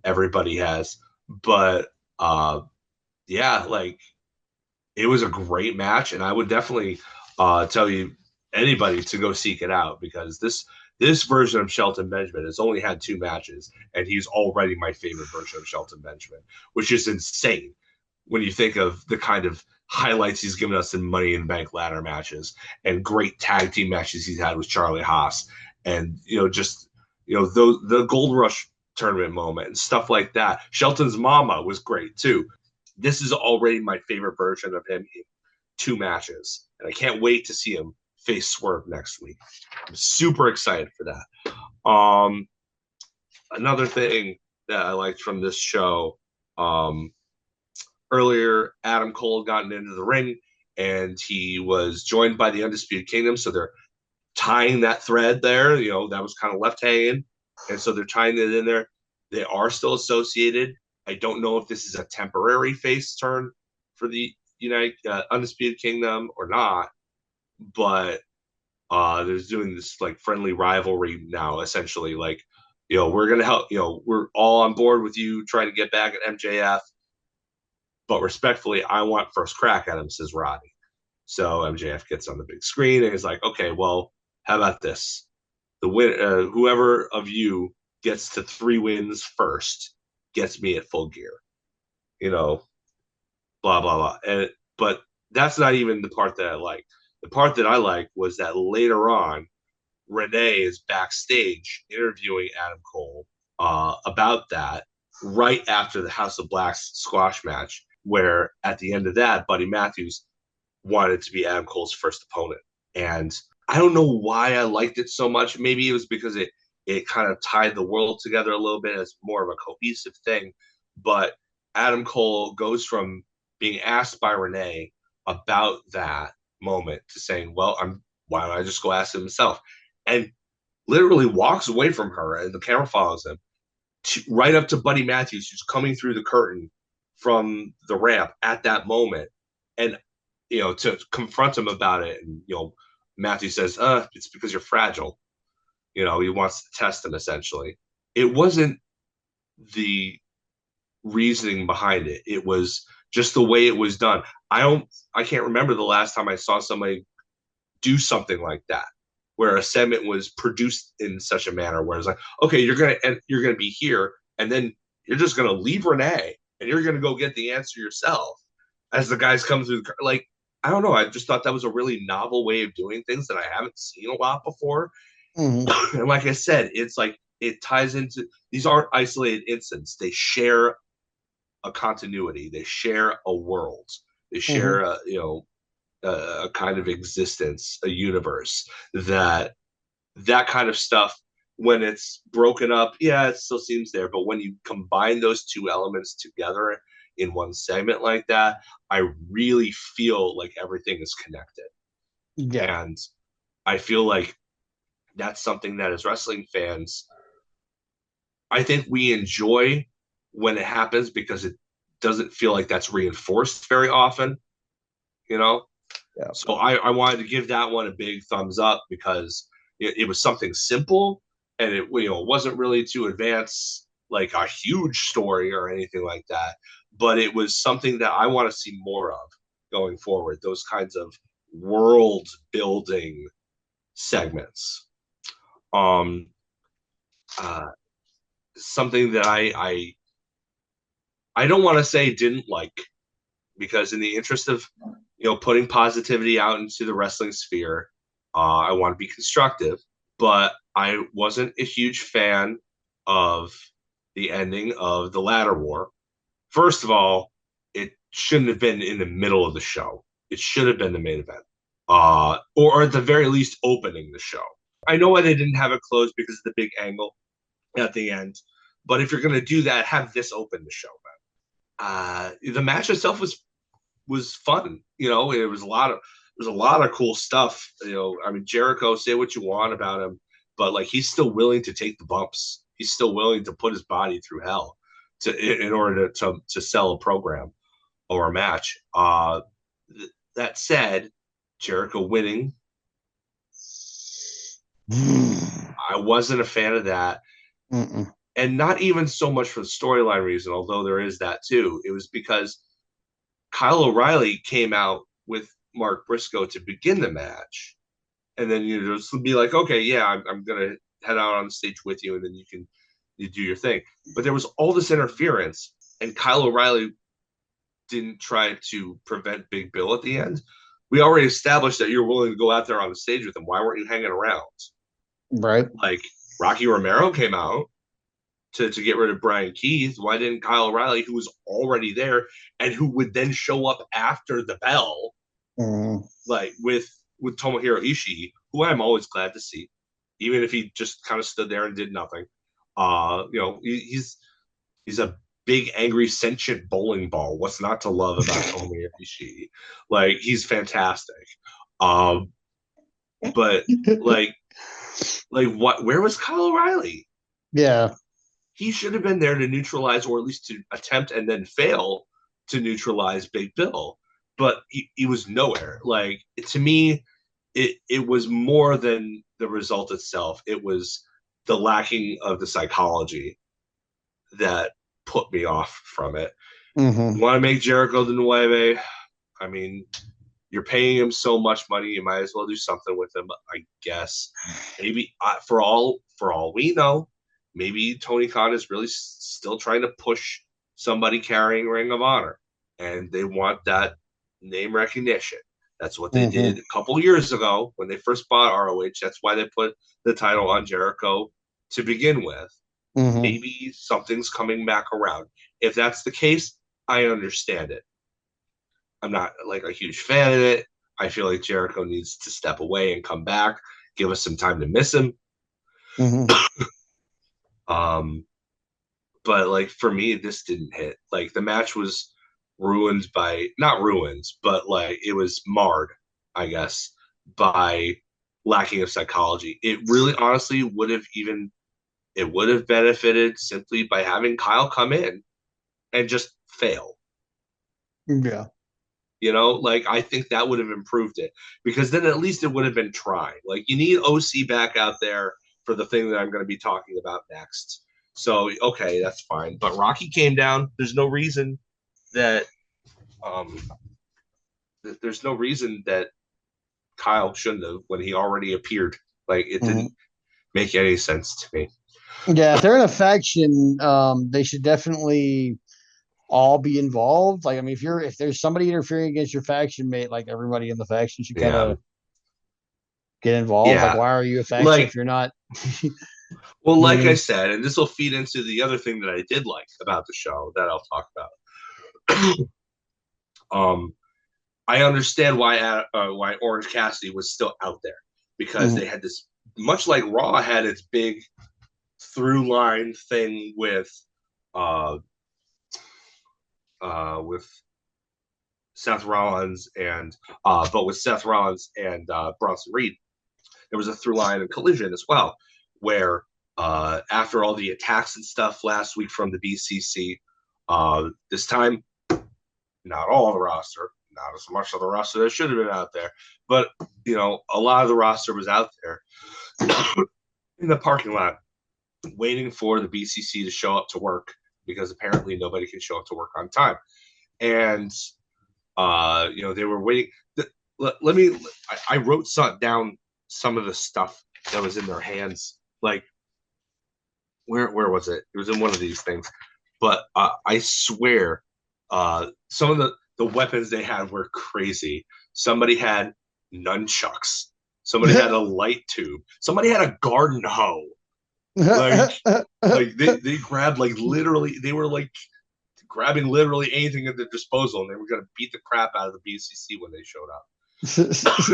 everybody has. But yeah, like it was a great match, and I would definitely tell you anybody to go seek it out because this version of Shelton Benjamin has only had 2 matches, and he's already my favorite version of Shelton Benjamin, which is insane when you think of the kind of highlights he's given us in Money in the Bank ladder matches and great tag team matches he's had with Charlie Haas, and just the Gold Rush tournament moment and stuff like that. Shelton's mama was great too. This is already my favorite version of him in 2 matches, and I can't wait to see him face Swerve next week. I'm super excited for that. Another thing that I liked from this show, earlier, Adam Cole had gotten into the ring, and he was joined by the Undisputed Kingdom, so they're tying that thread there, that was kind of left hanging, and so they're tying it in there. They are still associated. I don't know if this is a temporary face turn for the Undisputed Kingdom or not, but there's doing this like friendly rivalry now, essentially. Like, we're gonna help. We're all on board with you trying to get back at MJF, but respectfully, I want first crack at him, says Roddy. So MJF gets on the big screen and he's like, okay, well, how about this? Whoever of you gets to 3 wins first gets me at Full Gear. Blah blah blah. But that's not even the part that I like. The part that I like was that later on, Renee is backstage interviewing Adam Cole about that right after the House of Black's squash match, where at the end of that, Buddy Matthews wanted to be Adam Cole's first opponent. And I don't know why I liked it so much. Maybe it was because it kind of tied the world together a little bit as more of a cohesive thing. But Adam Cole goes from being asked by Renee about that moment to saying, well, why don't I just go ask him himself? And literally walks away from her, and the camera follows him right up to Buddy Matthews, who's coming through the curtain from the ramp at that moment. And, to confront him about it. And, Matthew says, it's because you're fragile. He wants to test him, essentially. It wasn't the reasoning behind it. It was just the way it was done. I can't remember the last time I saw somebody do something like that, where a segment was produced in such a manner where it's like, okay, you're gonna be here, and then you're just gonna leave Renee, and you're gonna go get the answer yourself as the guys come through. Like, I don't know. I just thought that was a really novel way of doing things that I haven't seen a lot before. Mm-hmm. And like I said, it's like it ties into, these aren't isolated incidents. They share a continuity. They share a world. They share a kind of existence, a universe that kind of stuff, when it's broken up, yeah, it still seems there. But when you combine those 2 elements together in one segment like that, I really feel like everything is connected. Yeah. And I feel like that's something that as wrestling fans, I think we enjoy when it happens because it doesn't feel like that's reinforced very often, Yeah. So I wanted to give that one a big thumbs up because it was something simple, and it wasn't really to advance like a huge story or anything like that, but it was something that I want to see more of going forward. Those kinds of world building segments. Something that I don't want to say didn't like, because in the interest of putting positivity out into the wrestling sphere, I want to be constructive, but I wasn't a huge fan of the ending of the Ladder War. First of all, it shouldn't have been in the middle of the show. It should have been the main event, or at the very least, opening the show. I know why they didn't have it closed because of the big angle at the end, but if you're going to do that, have this open the show, man. The match itself was fun. You know, it was a lot of there's a lot of cool stuff. You know, I mean, Jericho, say what you want about him, but like he's still willing to take the bumps. He's still willing to put his body through hell in order to sell a program or a match. That said, Jericho winning, I wasn't a fan of that. Mm-mm. And not even so much for the storyline reason, although there is that too. It was because Kyle O'Reilly came out with Mark Briscoe to begin the match, and then you just be like, okay, yeah, I'm gonna head out on the stage with you, and then you do your thing. But there was all this interference, and Kyle O'Reilly didn't try to prevent Big Bill at the end. We already established that you're willing to go out there on the stage with him. Why weren't you hanging around? Right. Like Rocky Romero came out to get rid of Brian Keith. Why didn't Kyle O'Reilly, who was already there and who would then show up after the bell, like with Tomohiro Ishii, who I'm always glad to see, even if he just kind of stood there and did nothing. You know, he's a big, angry, sentient bowling ball. What's not to love about Tomohiro Ishii? Like he's fantastic. But like what? Where was Kyle O'Reilly? Yeah. He should have been there to neutralize, or at least to attempt and then fail to neutralize Big Bill. But he was nowhere. Like to me, it was more than the result itself. It was the lacking of the psychology that put me off from it. Mm-hmm. You want to make Jericho the Nueve? I mean, you're paying him so much money, you might as well do something with him, I guess. Maybe for all we know, maybe Tony Khan is really still trying to push somebody carrying Ring of Honor, and they want that name recognition. That's what they Mm-hmm. did a couple years ago when they first bought ROH. That's why they put the title on Jericho to begin with. Mm-hmm. Maybe something's coming back around. If that's the case, I understand it. I'm not like a huge fan of it. I feel like Jericho needs to step away and come back, give us some time to miss him. Mm-hmm. Um, but like for me, this didn't hit. Like the match was ruined by not ruined, but like it was marred, I guess, by lacking of psychology. It really honestly would have benefited simply by having Kyle come in and just fail. Yeah. You know, like I think that would have improved it because then at least it would have been trying. Like you need OC back out there for the thing that I'm going to be talking about next. So okay, that's fine. But Rocky came down. That um there's no reason that Kyle shouldn't have when he already appeared. Like it Mm-hmm. didn't make any sense to me. Yeah, if they're in a faction, they should definitely all be involved. Like, I mean, if there's somebody interfering against your faction mate, like everybody in the faction should kind Yeah. of get involved. Like, Yeah. why are you a faction Like if you're not? You well, know what I like I mean? said, and this will feed into the other thing that I did like about the show that I'll talk about. um I understand why Orange Cassidy was still out there because Mm-hmm. they had this much like Raw had its big through line thing uh with Seth Rollins and but with Seth Rollins and Bronson Reed, there was a through line and collision as well, where after all the attacks and stuff last week from the BCC, this time not all of the roster, not as much of the roster that should have been out there, but you know, a lot of the roster was out there in the parking lot waiting for the BCC to show up to work because apparently nobody can show up to work on time. And you know, they were waiting. Let me. I wrote down some of the stuff that was in their hands. Like where was it? It was in one of these things. But I swear, some of the weapons they had were crazy. Somebody had nunchucks. Somebody had a light tube. Somebody had a garden hoe. Like they grabbed like literally they were like grabbing literally anything at their disposal, and they were going to beat the crap out of the BCC when they showed up.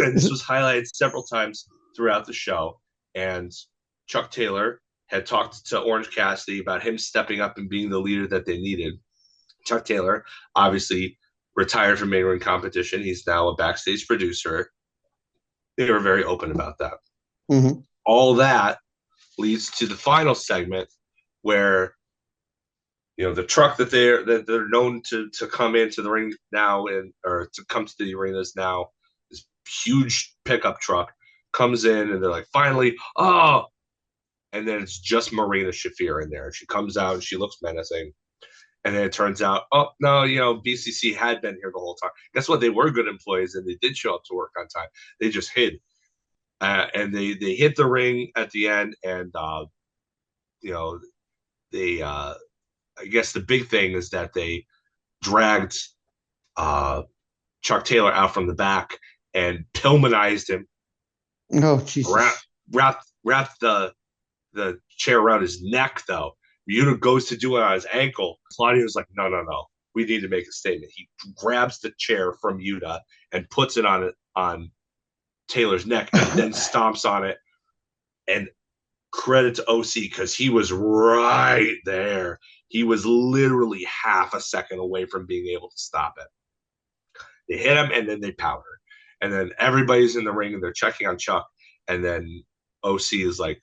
And this was highlighted several times throughout the show. And Chuck Taylor had talked to Orange Cassidy about him stepping up and being the leader that they needed. Chuck Taylor obviously retired from main ring competition. He's now a backstage producer. They were very open about that. Mm-hmm. All that leads to the final segment where the truck that they're known to come into the ring now or to come to the arenas now, this huge pickup truck comes in and they're like, finally, oh, and then it's just Marina Shafir in there. She comes out and she looks menacing. And then it turns out, oh, no, BCC had been here the whole time. Guess what? They were good employees and they did show up to work on time. They just hid. And they hit the ring at the end. And, I guess the big thing is that they dragged Chuck Taylor out from the back and Pillmanized him. Oh, Jesus. Wrapped the chair around his neck, though. Yuta goes to do it on his ankle. Claudio's like, no. We need to make a statement. He grabs the chair from Yuta and puts it on Taylor's neck and then stomps on it. And credit to OC because he was right there. He was literally half a second away from being able to stop it. They hit him and then they powder. And then everybody's in the ring and they're checking on Chuck. And then OC is like,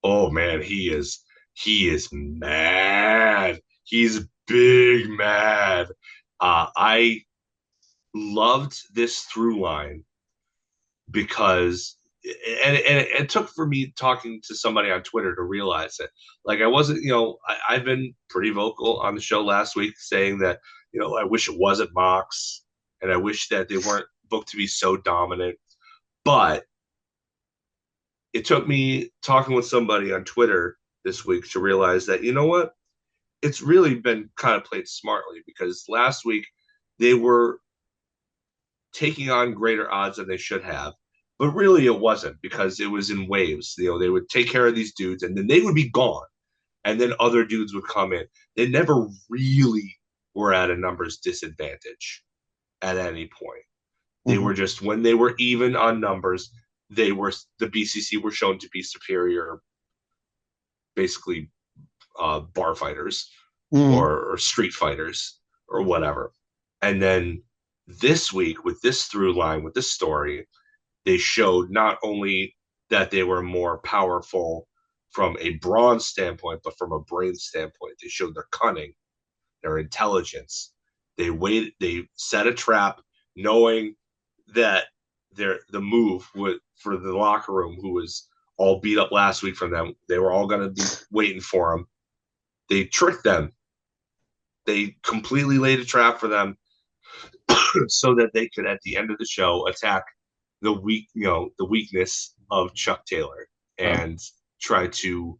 oh man, he is mad. He's big mad. I loved this through line because and it took for me talking to somebody on Twitter to realize it. Like I wasn't, I've been pretty vocal on the show last week saying that, I wish it wasn't Mox and I wish that they weren't booked to be so dominant. But it took me talking with somebody on Twitter this week to realize that, you know what? It's really been kind of played smartly because last week they were taking on greater odds than they should have. But really it wasn't because it was in waves. They would take care of these dudes and then they would be gone. And then other dudes would come in. They never really were at a numbers disadvantage at any point. They were just, when they were even on numbers, the BCC were shown to be superior, basically bar fighters or street fighters or whatever. And then this week with this through line, with this story, they showed not only that they were more powerful from a brawn standpoint, but from a brain standpoint. They showed their cunning, their intelligence. They set a trap knowing that the move for the locker room, who was all beat up last week from them, they were all going to be waiting for them. They tricked them. They completely laid a trap for them so that they could, at the end of the show, attack the weakness of Chuck Taylor and try to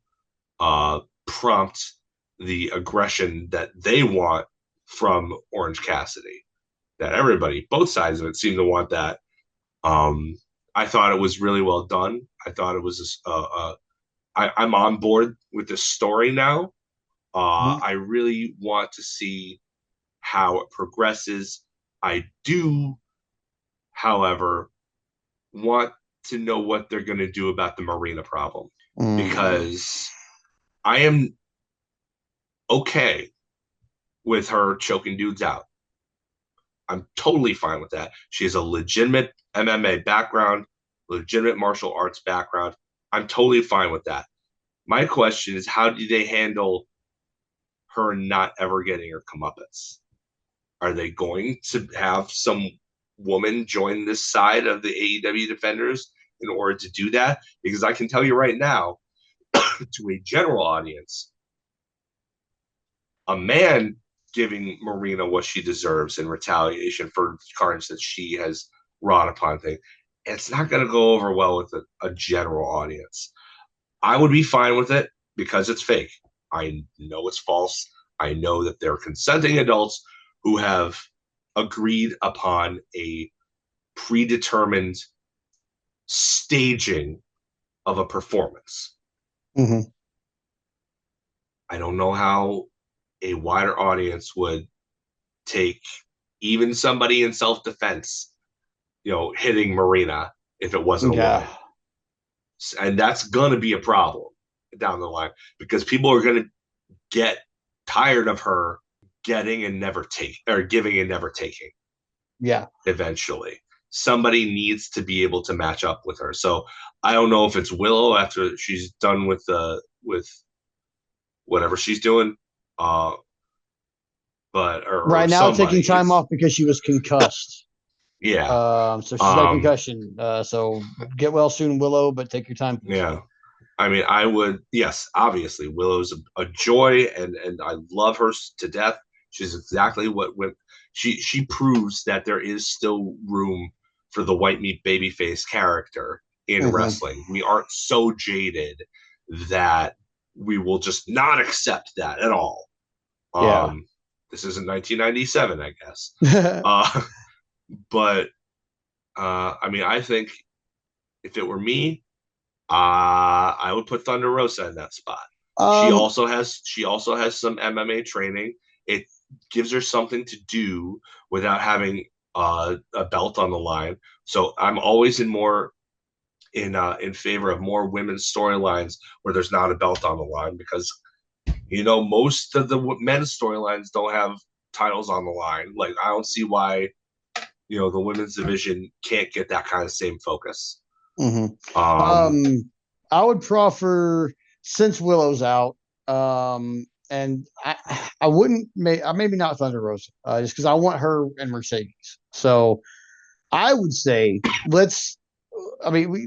prompt the aggression that they want from Orange Cassidy. That everybody, both sides of it, seem to want that. I thought it was really well done. I thought it was I'm on board with the story now. I really want to see how it progresses. I do, however, want to know what they're going to do about the Marina problem because I am okay with her choking dudes out. I'm totally fine with that. She has a legitimate MMA background, legitimate martial arts background. I'm totally fine with that. My question is, how do they handle her not ever getting her comeuppance? Are they going to have some woman join this side of the AEW defenders in order to do that? Because I can tell you right now, to a general audience, a man giving Marina what she deserves in retaliation for carnage that she has wrought upon things, it's not going to go over well with a general audience. I would be fine with it because it's fake. I know it's false. I know that they're consenting adults who have agreed upon a predetermined staging of a performance. I don't know how a wider audience would take even somebody in self-defense, hitting Marina if it wasn't a Yeah. woman. And that's going to be a problem down the line because people are going to get tired of her getting and never take or giving and never taking. Yeah. Eventually, somebody needs to be able to match up with her. So I don't know if it's Willow after she's done with whatever she's doing, uh, but or Right now, taking somebody. time It's off because she was concussed. yeah, So she's got a um, concussion. So get well soon, Willow, but take your time. yeah. I mean, I would, yes, obviously, Willow's a joy, and I love her to death. She's exactly what when she proves that there is still room for the white meat babyface character in Mm-hmm. wrestling. We aren't so jaded that we will just not accept that at all. Yeah. This isn't 1997, I guess. Uh, but I mean, I think if it were me, I would put Thunder Rosa in that spot. um, She also has some MMA training. It gives her something to do without having a belt on the line. So I'm always in favor of more women's storylines where there's not a belt on the line because most of the men's storylines don't have titles on the line. Like I don't see why the women's division can't get that kind of same focus. mm-hmm. Um, I would proffer since Willow's out, and I wouldn't maybe not Thunder Rosa, just because I want her and Mercedes. So I would say let's. I mean, we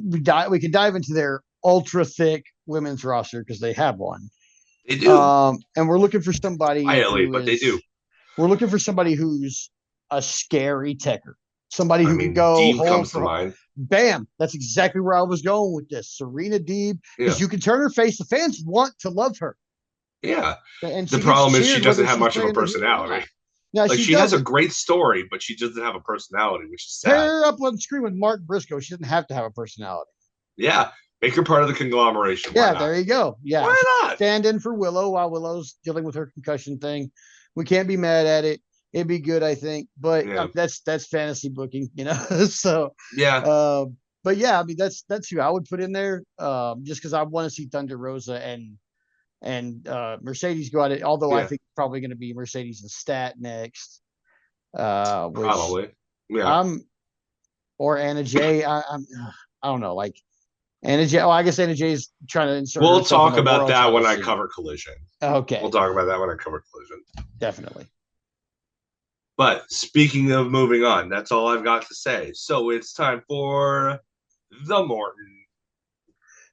can dive into their ultra thick women's roster because they have one. they do And we're looking for somebody quietly, but they do. we're looking for somebody who's a scary techer, somebody I who could mean, go Deeb hold comes to for mind. bam. That's exactly where I was going with this. Serena Deeb, Yeah, because you can turn her face. The fans want to love her, yeah. and The she gets problem is she cheered doesn't whether have she's much of a playing the heel or personality. not. Now Like she she has a doesn't. great story, but she doesn't have a personality, which is sad. Pair her up on screen with Mark Briscoe. She doesn't have to have a personality. Yeah, make her part of the conglomeration. Why Yeah, not? there you go. Yeah, Why not? stand in for Willow while Willow's dealing with her concussion thing. We can't be mad at it. It'd be good, I think. But Yeah, that's fantasy booking, so, yeah, uh, but yeah, I mean that's who I would put in there. Just because I want to see Thunder Rosa and Mercedes go at it. Although I yeah. think probably going to be Mercedes and Stat next, which Probably. Yeah. I'm or Anna Jay. I don't know, like Anna Jay. Oh, I guess Anna Jay is trying to insert We'll herself in talk the about world that title when I scene. cover Collision. We'll Okay, talk about that when I cover Collision. definitely. But speaking of moving on, that's all I've got to say. So it's time for the Morton.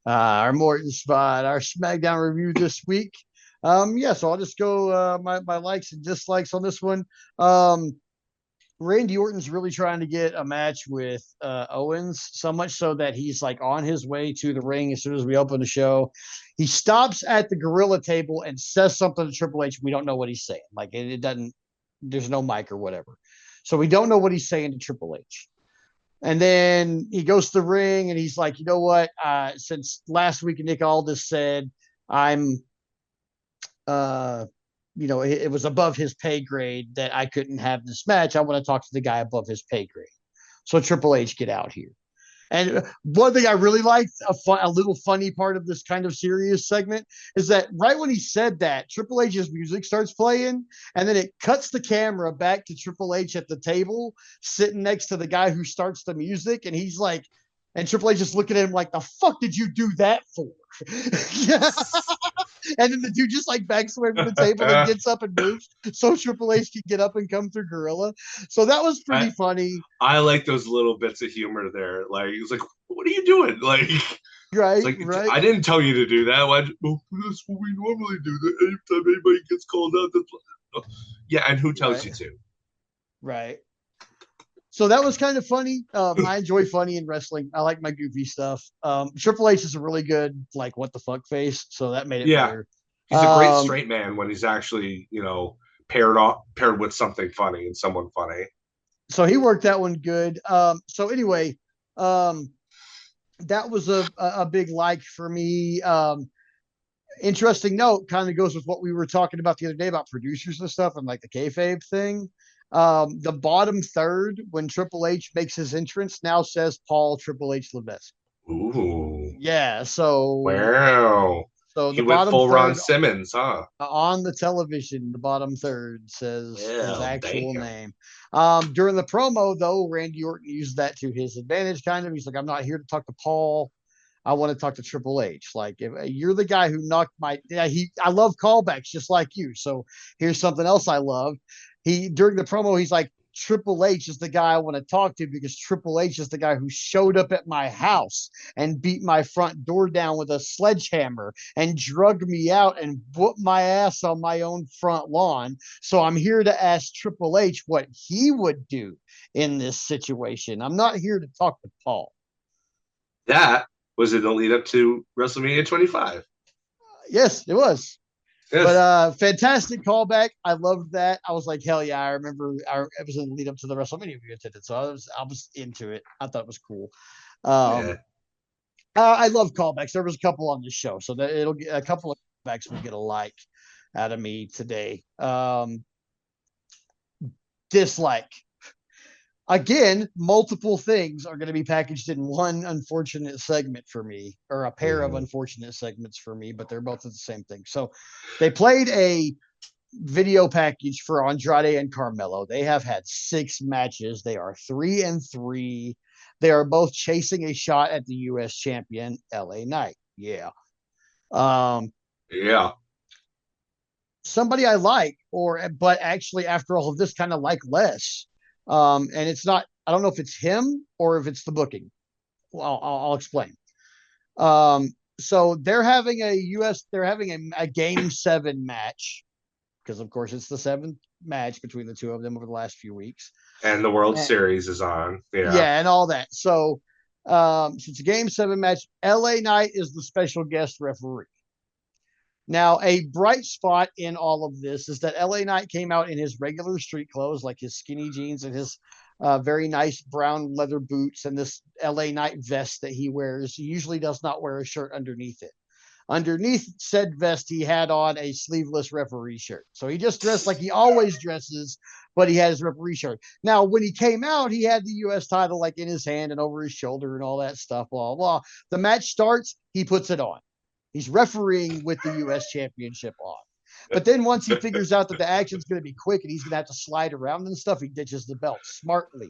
Our Morton spot, our SmackDown review this week. Yeah, so I'll just go my likes and dislikes on this one. Um, Randy Orton's really trying to get a match with Owens, so much so that he's like on his way to the ring as soon as we open the show. He stops at the gorilla table and says something to Triple H. We don't know what he's saying. Like it doesn't, there's no mic or whatever. So we don't know what he's saying to Triple H. And then he goes to the ring and he's like, you know what? Since last week Nick Aldis said I'm uh it was above his pay grade that I couldn't have this match. I want to talk to the guy above his pay grade. So Triple H, get out here. And one thing I really liked, a little funny part of this kind of serious segment, is that right when he said that, Triple H's music starts playing, and then it cuts the camera back to Triple H at the table, sitting next to the guy who starts the music, and he's like, and Triple H is looking at him like, "The fuck did you do that for?" Yeah. And then the dude just like backs away from the table and gets up and moves so Triple H can get up and come through Gorilla. So that was pretty I, funny. I like those little bits of humor there. Like it's like, what are you doing? Like it's Right, like right, I didn't tell you to do that. Why? Well, that's what we normally do. That anytime anybody gets called out, that's what, yeah. And who tells right, you to? right. So that was kind of funny. I enjoy funny in wrestling. I like my goofy stuff. Triple H is a really good like what the fuck face, so that made it Yeah, better. he's a great Um, straight man when he's actually paired with something funny and someone funny. so he worked that one good. So anyway, um, that was a big like for me. Interesting note, kind of goes with what we were talking about the other day about producers and stuff and like the kayfabe thing. The bottom third, when Triple H makes his entrance, now says Paul Triple H Levesque. Ooh, Yeah, wow. so He the went bottom full Ron third Simmons, huh? on the television, the bottom third says his Yeah, actual damn. name. During the promo, though, Randy Orton used that to his advantage, kind of. He's like, I'm not here to talk to Paul. I want to talk to Triple H. Like, if you're the guy who knocked my, yeah, I love callbacks just like you. So here's something else I love. During the promo, he's like, Triple H is the guy I want to talk to because Triple H is the guy who showed up at my house and beat my front door down with a sledgehammer and drug me out and whooped my ass on my own front lawn. So I'm here to ask Triple H what he would do in this situation. I'm not here to talk to Paul. That was in the lead up to WrestleMania 25. Yes, it was. But Yes. fantastic callback. I loved that. I was like, hell yeah! I remember it was in the lead up to the WrestleMania we attended, so I was into it. I thought it was cool. Yeah. Um, I love callbacks. There was a couple on this show, so that it'll get a couple of callbacks will get a like out of me today. Dislike again. Multiple things are going to be packaged in one unfortunate segment for me, or a pair of Mhm. unfortunate segments for me, but they're both the same thing. So they played a video package for Andrade and Carmelo. They have had 6 matches. They are 3-3. They are both chasing a shot at the U.S. champion, LA Knight. Yeah. Um, Yeah. Somebody I like, but actually after all of this, kind of like less. And it's not. I don't know if it's him or if it's the booking. Well, I'll explain. Um, so they're having a game 7 match because of course it's the 7th match between the two of them over the last few weeks. And the World And, Series is on. Yeah. yeah, and all that. So it's a game 7 match. LA Knight is the special guest referee. Now, a bright spot in all of this is that LA Knight came out in his regular street clothes, like his skinny jeans and his very nice brown leather boots and this LA Knight vest that he wears. He usually does not wear a shirt underneath it. Underneath said vest, he had on a sleeveless referee shirt. So he just dressed like he always dresses, but he had his referee shirt. Now, when he came out, he had the U.S. title like in his hand and over his shoulder and all that stuff, blah, blah. The match starts, he puts it on. He's refereeing with the U.S. championship on. But then once he figures out that the action's going to be quick and he's going to have to slide around and stuff, he ditches the belt smartly.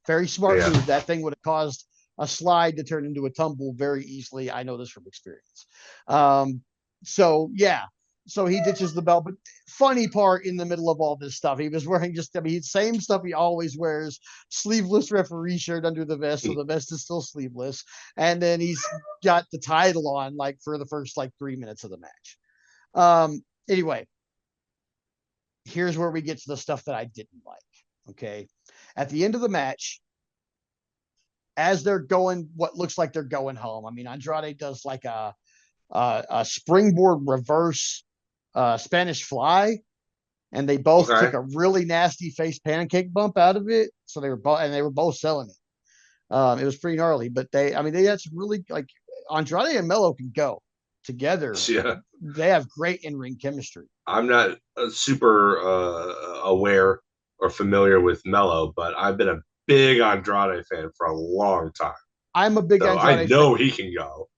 Very smart Yeah. move. That thing would have caused a slide to turn into a tumble very easily. I know this from experience. Um, so yeah, so he ditches the belt. But funny part in the middle of all this stuff, he was wearing same stuff he always wears, sleeveless referee shirt under the vest, so the vest is still sleeveless, and then he's got the title on like for the first like 3 minutes of the match. Anyway, here's where we get to the stuff that I didn't like. Okay, at the end of the match, as they're going, what looks like they're going home. I mean, Andrade does like a springboard reverse Spanish fly, and they both took Okay. a really nasty face pancake bump out of it. So they were both selling it. It was pretty gnarly, but I mean, they had some really like Andrade and Mello can go together. Yeah. They have great in ring chemistry. I'm not super aware or familiar with Mello, but I've been a big Andrade fan for a long time. I'm a big So I Andrade fan. know he can go.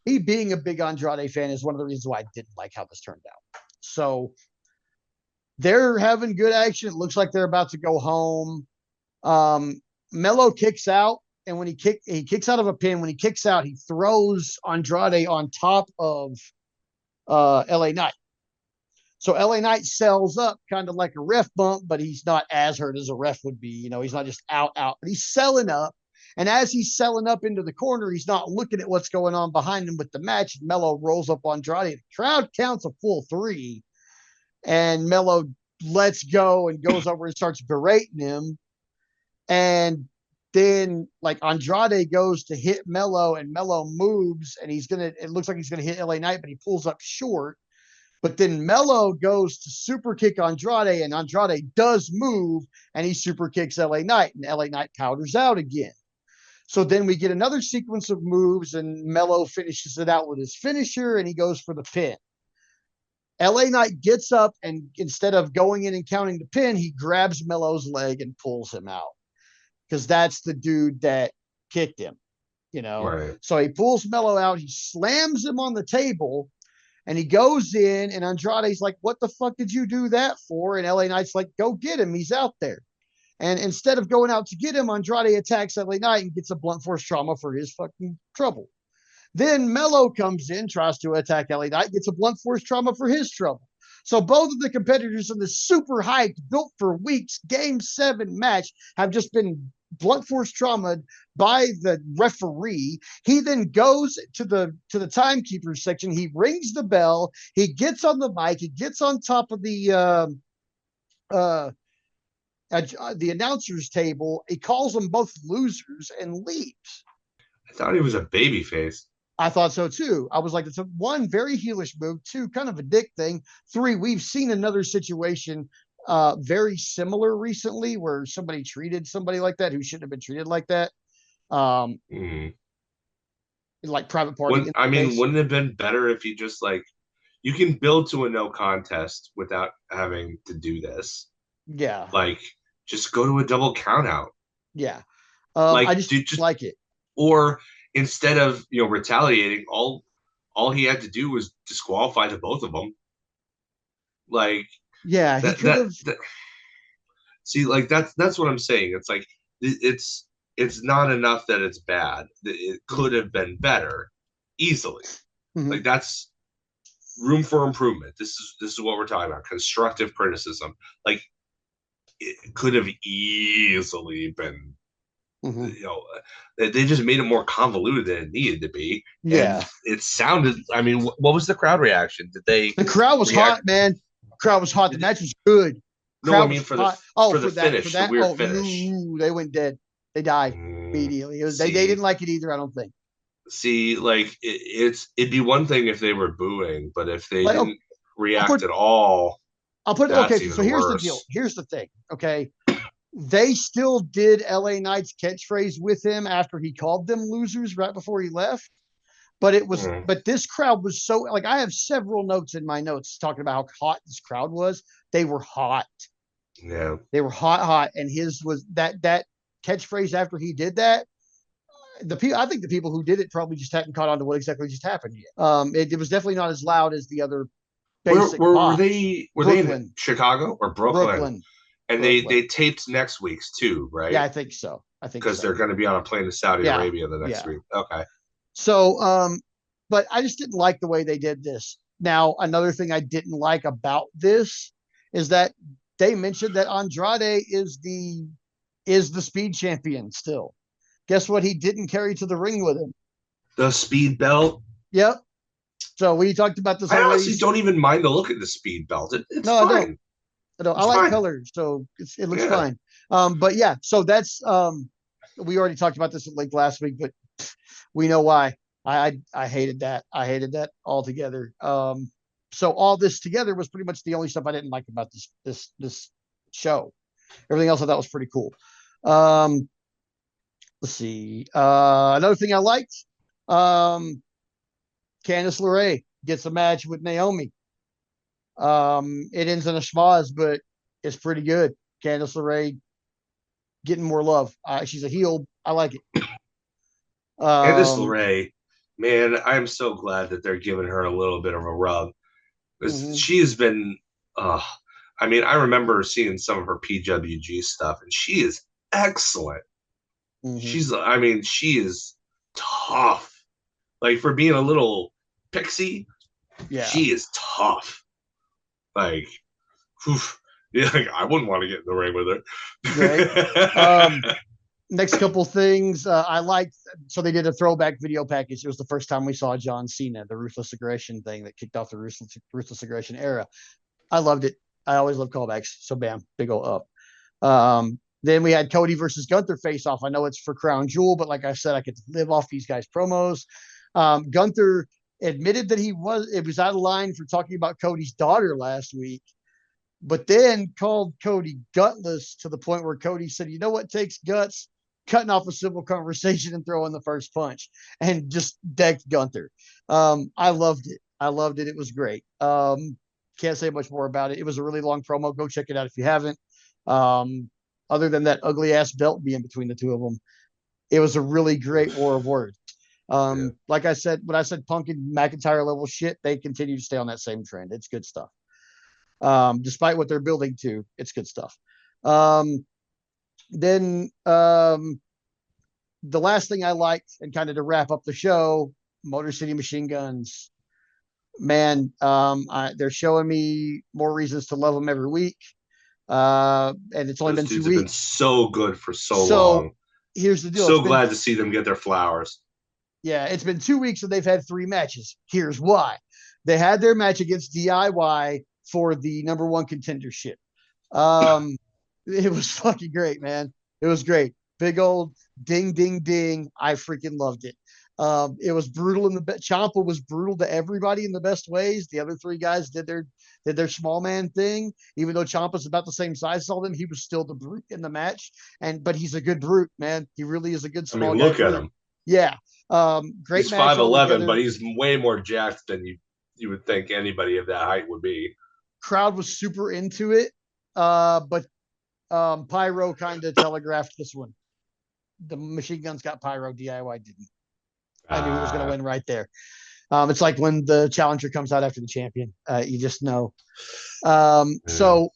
Me being a big Andrade fan is one of the reasons why I didn't like how this turned out. So they're having good action. It looks like they're about to go home. Mello kicks out, and when he kicks out of a pin. When he kicks out, he throws Andrade on top of LA Knight. So LA Knight sells up kind of like a ref bump, but he's not as hurt as a ref would be. He's not just out, but he's selling up. And as he's selling up into the corner, he's not looking at what's going on behind him with the match. Mello rolls up on Andrade. The crowd counts a full 3, and Mello lets go and goes over and starts berating him. And then like Andrade goes to hit Mello, and Mello moves, and it looks like he's gonna hit LA Knight, but he pulls up short. But then Mello goes to super kick Andrade, and Andrade does move, and he super kicks LA Knight, and LA Knight powders out again. So then we get another sequence of moves, and Mello finishes it out with his finisher, and he goes for the pin. LA Knight gets up, and instead of going in and counting the pin, he grabs Mello's leg and pulls him out because that's the dude that kicked him, you know. Right. So he pulls Mello out, he slams him on the table, and he goes in, and Andrade's like, "What the fuck did you do that for?" And LA Knight's like, "Go get him, he's out there." And instead of going out to get him, Andrade attacks LA Knight and gets a blunt force trauma for his fucking trouble. Then Mello comes in, tries to attack LA Knight, gets a blunt force trauma for his trouble. So both of the competitors in this super hyped, built for weeks, Game 7 match have just been blunt force traumatized by the referee. He then goes to the timekeeper section. He rings the bell. He gets on the mic. He gets on top of the announcer's table. He calls them both losers and leaves. I thought he was a baby face. I thought so too. I was like, it's a one, very heelish move. Two, kind of a dick thing. Three, we've seen another situation very similar recently where somebody treated somebody like that who shouldn't have been treated like that. Mm. Like private party. I mean, wouldn't it have been better if you just like you can build to a no contest without having to do this? Yeah. Like, just go to a double count out. Yeah. Like, I just like it. Or instead of retaliating, all he had to do was disqualify the both of them. Like yeah, he could have. See, like that's what I'm saying. It's like it's not enough that it's bad. It could have been better, easily. Mm-hmm. Like that's room for improvement. This is what we're talking about. Constructive criticism. Like it could have easily been. They just made it more convoluted than it needed to be. Yeah. And it sounded. I mean, what was the crowd reaction? Did they? The crowd was hot, man. The crowd was hot. The match was good. No, I mean for the finish, the weird finish. They went dead. They died immediately. They didn't like it either. I don't think. See, like it'd be one thing if they were booing, but if they didn't react at all, I'll put it okay. So here's the deal. Here's the thing. Okay, they still did LA Knight's catchphrase with him after he called them losers right before he left. But it was, but this crowd was so like I have several notes in my notes talking about how hot this crowd was. They were hot. Yeah, they were hot, and his was that catchphrase after he did that. I think the people who did it probably just hadn't caught on to what exactly just happened yet. It was definitely not as loud as the other. Were they in Chicago or Brooklyn? And Brooklyn. they taped next week's too, right? Yeah, I think so. Because they're going to be on a plane to Saudi Arabia the next week. Okay. So, but I just didn't like the way they did this. Now, another thing I didn't like about this is that they mentioned that Andrade is the speed champion still. Guess what? He didn't carry to the ring with him. The speed belt. Yep. So we talked about this. I honestly don't even mind the look of the speed belt. It's no, fine. I don't. I like colors, so it looks fine. But yeah, so that's we already talked about this at length last week, but we know why. I hated that. I hated that altogether. So all this together was pretty much the only stuff I didn't like about this show. Everything else I thought was pretty cool. Let's see. Another thing I liked. Candice LeRae gets a match with Naomi. It ends in a schmoz, but it's pretty good. Candice LeRae getting more love. She's a heel. I like it. Candice LeRae, man, I'm so glad that they're giving her a little bit of a rub. She has been, I mean, I remember seeing some of her PWG stuff, and she is excellent. She is tough. Like for being a little pixie, she is tough. Like, I wouldn't want to get in the ring with her. Right. Next couple things I liked. So they did a throwback video package. It was the first time we saw John Cena, the Ruthless Aggression thing that kicked off the Ruthless Aggression era. I loved it. I always love callbacks. So bam, big ol' up. Then we had Cody versus Gunther face off. I know it's for Crown Jewel, but like I said, I could live off these guys' promos. Gunther admitted that it was out of line for talking about Cody's daughter last week, but then called Cody gutless to the point where Cody said, "You know what takes guts? cutting off a civil conversation and throwing the first punch and just decked Gunther. I loved it. I loved it. It was great. Can't say much more about it. It was a really long promo. Go check it out if you haven't. Other than that ugly ass belt being between the two of them, it was a really great war of words. Yeah. Like I said, when I said Punk and McIntyre level shit, they continue to stay on that same trend. It's good stuff. Despite what they're building to, it's good stuff. Then the last thing I liked, and kind of to wrap up the show, Motor City Machine Guns. Man, they're showing me more reasons to love them every week. And it's only Those been two dudes have been weeks. so good for so So long. here's the deal. So glad to see them get their flowers. Yeah, it's been 2 weeks and they've had 3 matches. Here's why. They had their match against DIY for the number one contendership. Um, it was fucking great, man. It was great. Big old ding, ding, ding. I freaking loved it. It was brutal in the Ciampa was brutal to everybody in the best ways. The other three guys did their small man thing. Even though Ciampa's about the same size as all them, he was still the brute in the match. But he's a good brute, man. He really is a good small guy. Look at him. Yeah. Great he's match 5'11", but he's way more jacked than you would think anybody of that height would be. Crowd was super into it, but Pyro kind of telegraphed this one. The Machine Guns got Pyro, DIY didn't. I knew he was going to win right there. It's like when the challenger comes out after the champion. You just know. So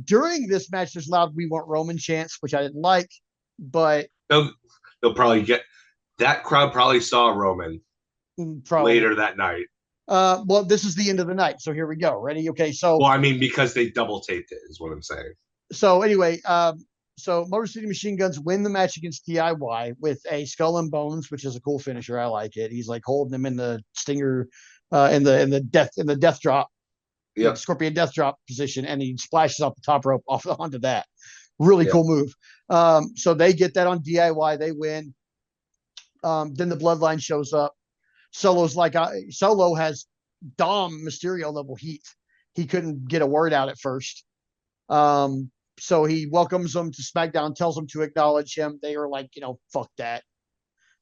during this match, there's loud "We Want Roman" chants, which I didn't like, but they'll probably get that crowd. Probably saw Roman later that night. Well, this is the end of the night, so here we go. Ready? Okay. So, well, I mean, because they double taped it, is what I'm saying. So anyway, so Motor City Machine Guns win the match against DIY with a Skull and Bones, which is a cool finisher. I like it. He's like holding him in the stinger, in the death drop, Scorpion death drop position, and he splashes off the top rope off onto that. Really cool move. So they get that on DIY. They win. Then the Bloodline shows up. Solo has Dom Mysterio level heat. He couldn't get a word out at first. So he welcomes them to SmackDown, tells them to acknowledge him. They are like, fuck that.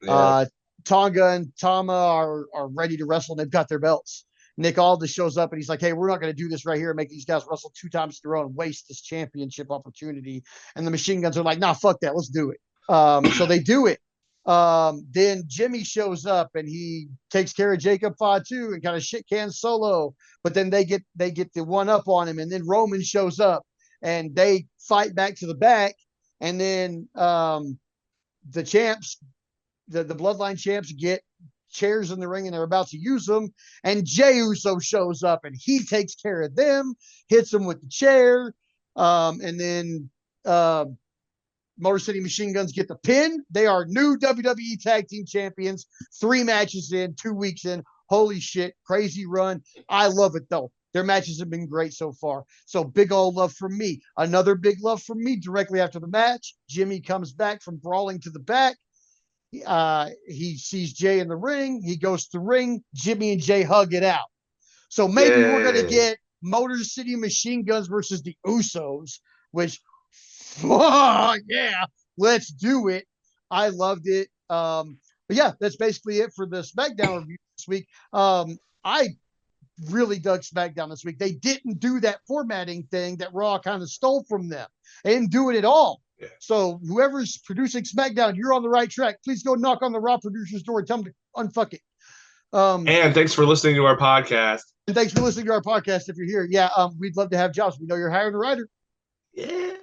Yeah. Tonga and Tama are ready to wrestle, and they've got their belts. Nick Aldis shows up, and he's like, hey, we're not going to do this right here and make these guys wrestle 2 times in a row and waste this championship opportunity. And the Machine Guns are like, nah, fuck that. Let's do it. So they do it. Then Jimmy shows up, and he takes care of Jacob Fatu and kind of shit cans Solo. But then they get the one up on him, and then Roman shows up. And they fight back to the back, and then the champs, the Bloodline champs, get chairs in the ring, and they're about to use them. And Jey Uso shows up, and he takes care of them, hits them with the chair, and then Motor City Machine Guns get the pin. They are new WWE Tag Team Champions. 3 matches in, 2 weeks in. Holy shit, crazy run. I love it though. Their matches have been great so far. So big old love from me. Another big love from me directly after the match. Jimmy comes back from brawling to the back. He sees Jay in the ring. He goes to the ring. Jimmy and Jay hug it out. So maybe we're going to get Motor City Machine Guns versus the Usos, which, yeah, let's do it. I loved it. But yeah, that's basically it for the SmackDown review this week. I really dug SmackDown this week. They didn't do that formatting thing that Raw kind of stole from them. They didn't do it at all. Yeah. So whoever's producing SmackDown, you're on the right track. Please go knock on the Raw producer's door and tell them to unfuck it. And thanks for listening to our podcast. And thanks for listening to our podcast if you're here. Yeah, we'd love to have jobs. We know you're hiring a writer. Yeah.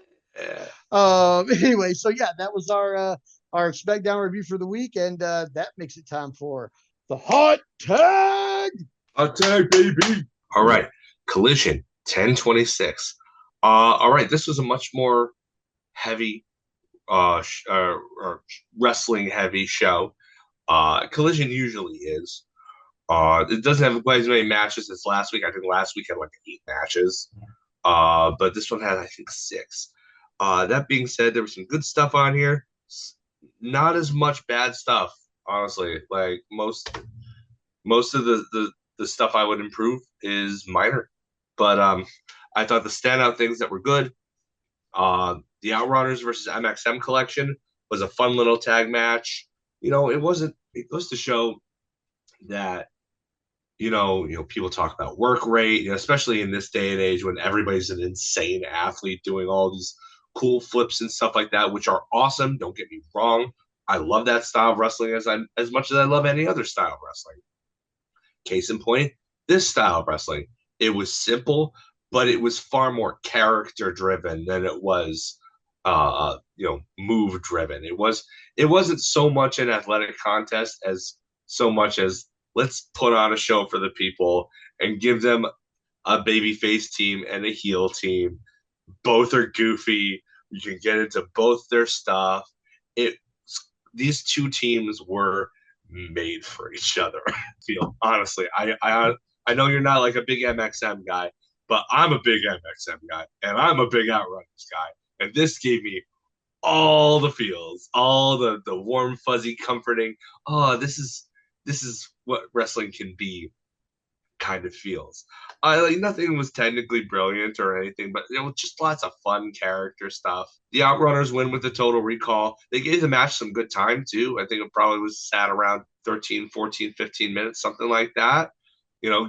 Anyway, so yeah, that was our SmackDown review for the week, and that makes it time for the hot tag. Attack, baby. All right. Collision 1026. All right. This was a much more heavy, wrestling heavy show. Collision usually is. It doesn't have quite as many matches as last week. I think last week had like 8 matches. But this one had, I think, 6. That being said, there was some good stuff on here. Not as much bad stuff, honestly. Like most of the stuff I would improve is minor. But I thought the standout things that were good, the Outrunners versus MXM collection was a fun little tag match. It wasn't. It goes to show that people talk about work rate, especially in this day and age when everybody's an insane athlete doing all these cool flips and stuff like that, which are awesome. Don't get me wrong. I love that style of wrestling as much as I love any other style of wrestling. Case in point, this style of wrestling. It was simple, but it was far more character driven than it was move driven. It wasn't so much an athletic contest as so much as let's put on a show for the people and give them a babyface team and a heel team. Both are goofy. You can get into both their stuff. It These two teams were made for each other. I feel honestly, I know you're not like a big MXM guy, but I'm a big MXM guy, and I'm a big Outrunners guy, and this gave me all the feels, all the warm, fuzzy, comforting. Oh, this is what wrestling can be kind of feels. Nothing was technically brilliant or anything, but just lots of fun character stuff. The Outrunners win with the total recall. They gave the match some good time too. I think it probably was sat around 13, 14, 15 minutes, something like that.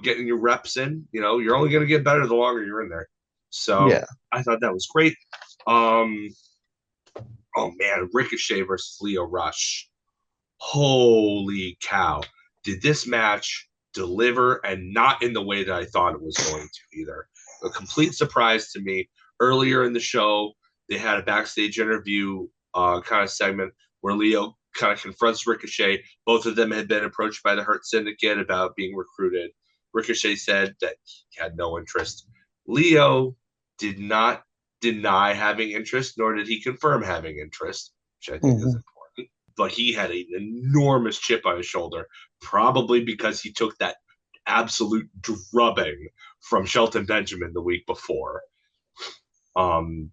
Getting your reps in. You're only going to get better the longer you're in there. So Yeah. I thought that was great. Oh man, Ricochet versus Lio Rush. Holy cow. Did this match deliver, and not in the way that I thought it was going to either? A complete surprise to me. Earlier in the show, they had a backstage interview kind of segment where Lio kind of confronts Ricochet. Both of them had been approached by the Hurt Syndicate about being recruited. Ricochet said that he had no interest. Lio did not deny having interest, nor did he confirm having interest, which I think is important. But he had an enormous chip on his shoulder, probably because he took that absolute drubbing from Shelton Benjamin the week before. Um,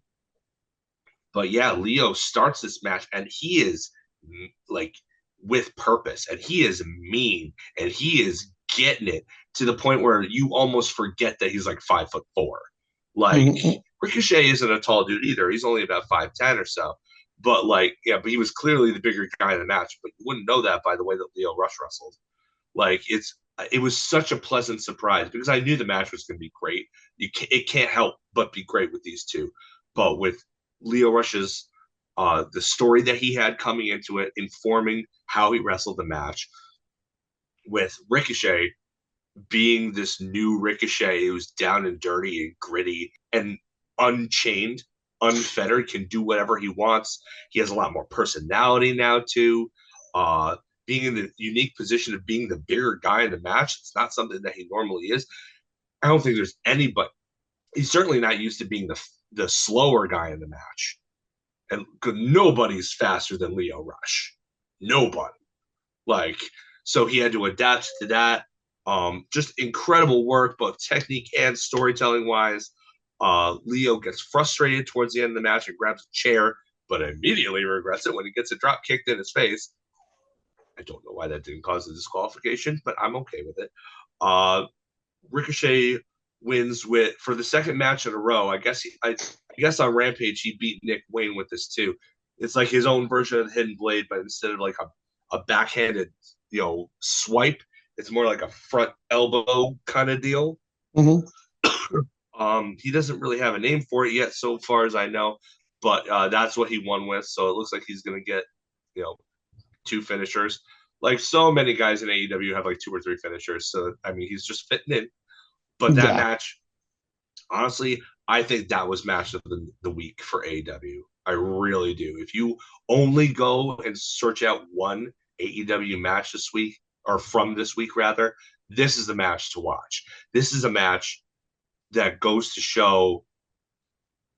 but yeah, Lio starts this match, and he is like with purpose, and he is mean, and he is getting it to the point where you almost forget that he's like 5'4". Like Ricochet isn't a tall dude either. He's only about 5'10" or so. But but he was clearly the bigger guy in the match. But you wouldn't know that by the way that Lio Rush wrestled. It was such a pleasant surprise because I knew the match was going to be great. It can't help but be great with these two. But with Lio Rush's the story that he had coming into it, informing how he wrestled the match, with Ricochet being this new Ricochet who's down and dirty and gritty and unchained, unfettered, can do whatever he wants. He has a lot more personality now too. Being in the unique position of being the bigger guy in the match, it's not something that he normally is. I don't think there's anybody. He's certainly not used to being the slower guy in the match, and nobody's faster than Lio Rush. Nobody. Like, so he had to adapt to that. Just incredible work, both technique and storytelling wise. Lio gets frustrated towards the end of the match and grabs a chair, but immediately regrets it when he gets a drop kicked in his face. I don't know why that didn't cause a disqualification, but I'm okay with it. Ricochet wins for the second match in a row. I guess on Rampage he beat Nick Wayne with this too. It's like his own version of the Hidden Blade, but instead of like a backhanded swipe, it's more like a front elbow kind of deal. He doesn't really have a name for it yet, so far as I know, but that's what he won with. So it looks like he's going to get, two finishers. Like so many guys in AEW have like two or three finishers. So I mean, he's just fitting in. But that match, honestly, I think that was match of the week for AEW. I really do. If you only go and search out one AEW match this week, or from this week rather, this is the match to watch. This is a match that goes to show,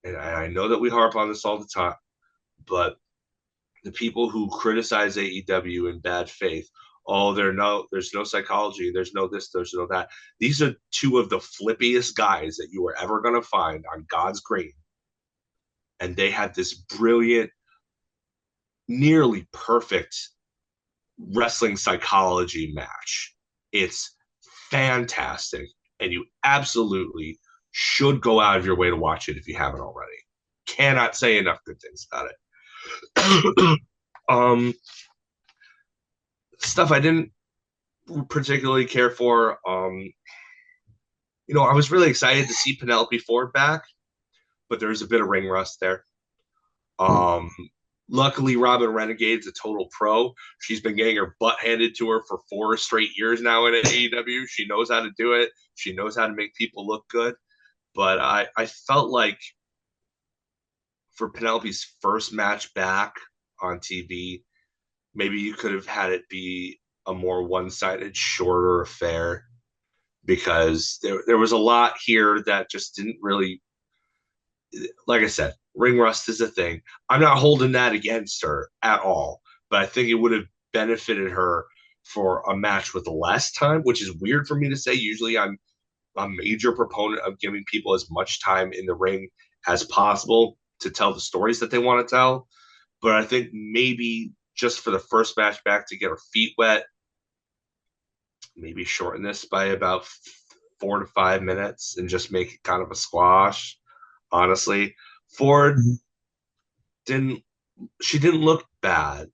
and I know that we harp on this all the time, but the people who criticize AEW in bad faith, oh, there's no psychology, there's no this, there's no that. These are two of the flippiest guys that you are ever going to find on God's green. And they had this brilliant, nearly perfect wrestling psychology match. It's fantastic. And you absolutely should go out of your way to watch it if you haven't already. Cannot say enough good things about it. Stuff I didn't particularly care for. I was really excited to see Penelope Ford back, but there's a bit of ring rust there. Um, Luckily, Robin Renegade's a total pro. She's been getting her butt handed to her for 4 straight years now in AEW. She knows how to do it. She knows how to make people look good. But I felt like for Penelope's first match back on TV, maybe you could have had it be a more one-sided, shorter affair because there was a lot here that just didn't really, like I said, ring rust is a thing. I'm not holding that against her at all, but I think it would have benefited her for a match with less time, which is weird for me to say. Usually I'm a major proponent of giving people as much time in the ring as possible to tell the stories that they want to tell. But I think maybe just for the first match back to get her feet wet, maybe shorten this by about 4 to 5 minutes and just make it kind of a squash. Honestly, Ford didn't she didn't look bad,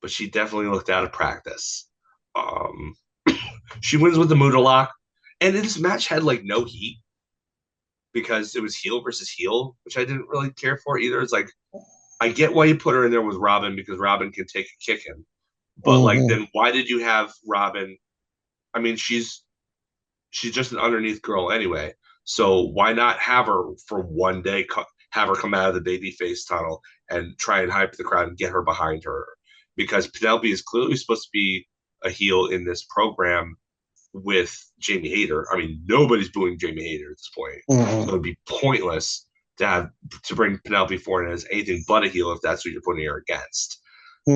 but she definitely looked out of practice. Um, she wins with the Muda lock, and this match had like no heat because it was heel versus heel, which I didn't really care for either. It's like I get why you put her in there with Robin because Robin can take a kick in, but like then why did you have Robin? I mean, she's just an underneath girl anyway. So why not have her for one day, have her come out of the babyface tunnel and try and hype the crowd and get her behind her? Because Penelope is clearly supposed to be a heel in this program with Jamie Hayter. I mean, nobody's booing Jamie Hayter at this point. So it'd be pointless to bring Penelope Ford as anything but a heel if that's what you're putting her against.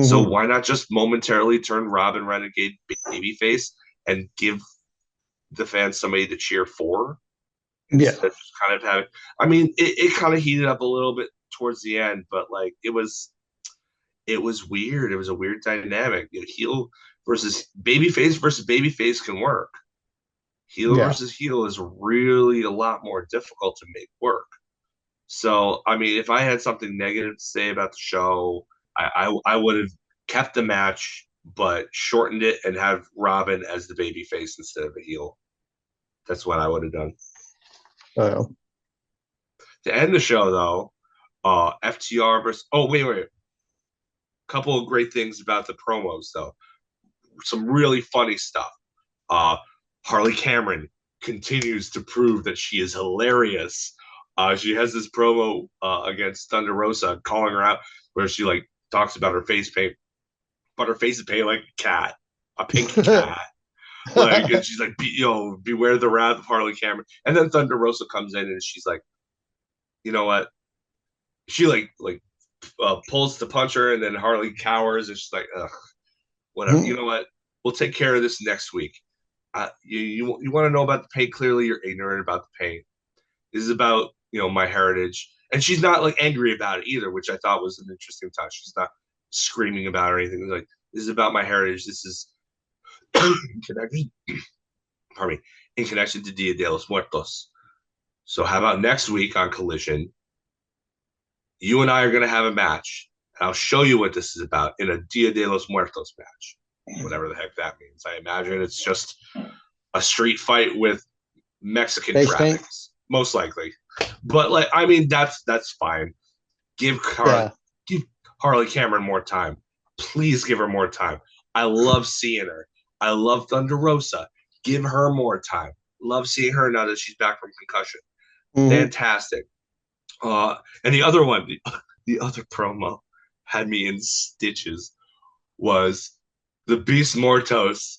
So why not just momentarily turn Robin Renegade babyface and give the fans somebody to cheer for instead of just kind of having. I mean, it kind of heated up a little bit towards the end, but like it was weird. It was a weird dynamic. Heel versus babyface can work. Heel versus heel is really a lot more difficult to make work. So, I mean, if I had something negative to say about the show, I would have kept the match, but shortened it and have Robin as the babyface instead of a heel. That's what I would have done. To end the show, though, FTR versus. Oh, wait. Couple of great things about the promos, though. Some really funny stuff. Harley Cameron continues to prove that she is hilarious. She has this promo against Thunder Rosa, calling her out, where she like talks about her face paint, but her face is painted like a cat, a pink cat. Like, and she's like, beware the wrath of Harley Cameron. And then Thunder Rosa comes in and she's like, you know what? She pulls to punch her, and then Harley cowers, and she's like, ugh, whatever. You know what? We'll take care of this next week. You want to know about the pain? Clearly, you're ignorant about the pain. This is about my heritage, and she's not like angry about it either, which I thought was an interesting touch. She's not screaming about it or anything. It's like, this is about my heritage. This is connection. Pardon me, in connection to Dia de los Muertos. So how about next week on Collision? You and I are going to have a match, and I'll show you what this is about in a Dia de los Muertos match, whatever the heck that means. I imagine it's just a street fight with Mexican graphics, most likely. But like, I mean, that's fine. Give Harley Cameron more time. Please give her more time. I love seeing her. I love Thunder Rosa. Give her more time. Love seeing her now that she's back from concussion. Fantastic. And the other one, the other promo had me in stitches was the Beast Mortos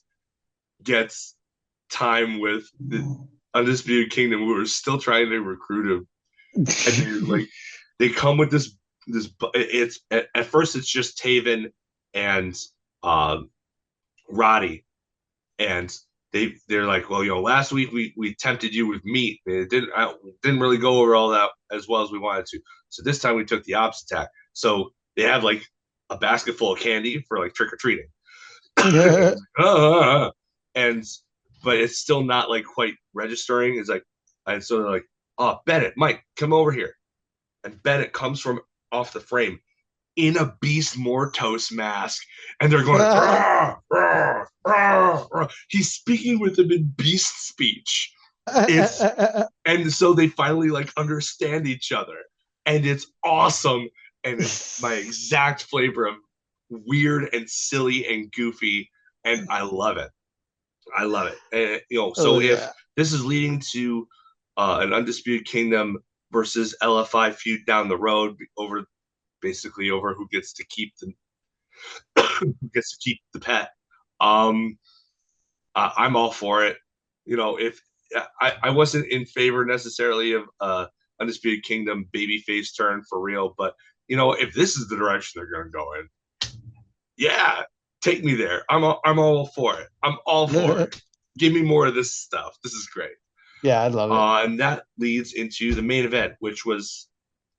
gets time with the Undisputed Kingdom, who are still trying to recruit him. And they come with this it's at first it's just Taven and Roddy, and they're like, well, last week we tempted you with meat. It didn't really go over all that as well as we wanted to. So this time we took the opposite tack. So they have like a basket full of candy for like trick or treating. And but it's still not like quite registering. It's like, and so they're like, oh, Bennett, Mike, come over here. And Bennett comes from off the frame, in a Beast Mortos mask, and they're going, "Rah, rah, rah, rah." He's speaking with them in beast speech. It's and so they finally like understand each other, and it's awesome, and it's my exact flavor of weird and silly and goofy, and I love it. I love it. And, Oh so if yeah. this is leading to an Undisputed Kingdom versus LFI feud down the road over basically over who gets to keep the who gets to keep the pet, um, I'm all for it. If I wasn't in favor necessarily of Undisputed Kingdom babyface turn for real, but if this is the direction they're going to go in, yeah, take me there. I'm all for it. I'm all for it. Give me more of this stuff. This is great. Yeah, I love it. And that leads into the main event, which was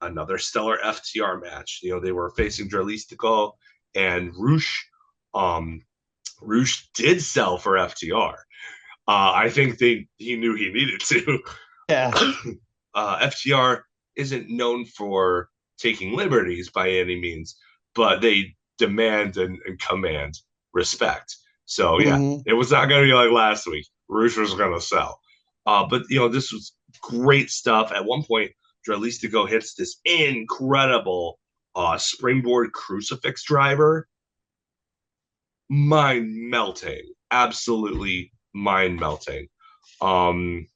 another stellar FTR match. They were facing Dralistico and Roosh. Um, Roosh did sell for FTR. I think he knew he needed to. Yeah. FTR isn't known for taking liberties by any means, but they demand and command respect. So yeah, Hmm. it was not going to be like last week. Roosh was going to sell. But this was great stuff. At one point, Dralistico hits this incredible springboard crucifix driver. Mind melting, absolutely mind melting. Um,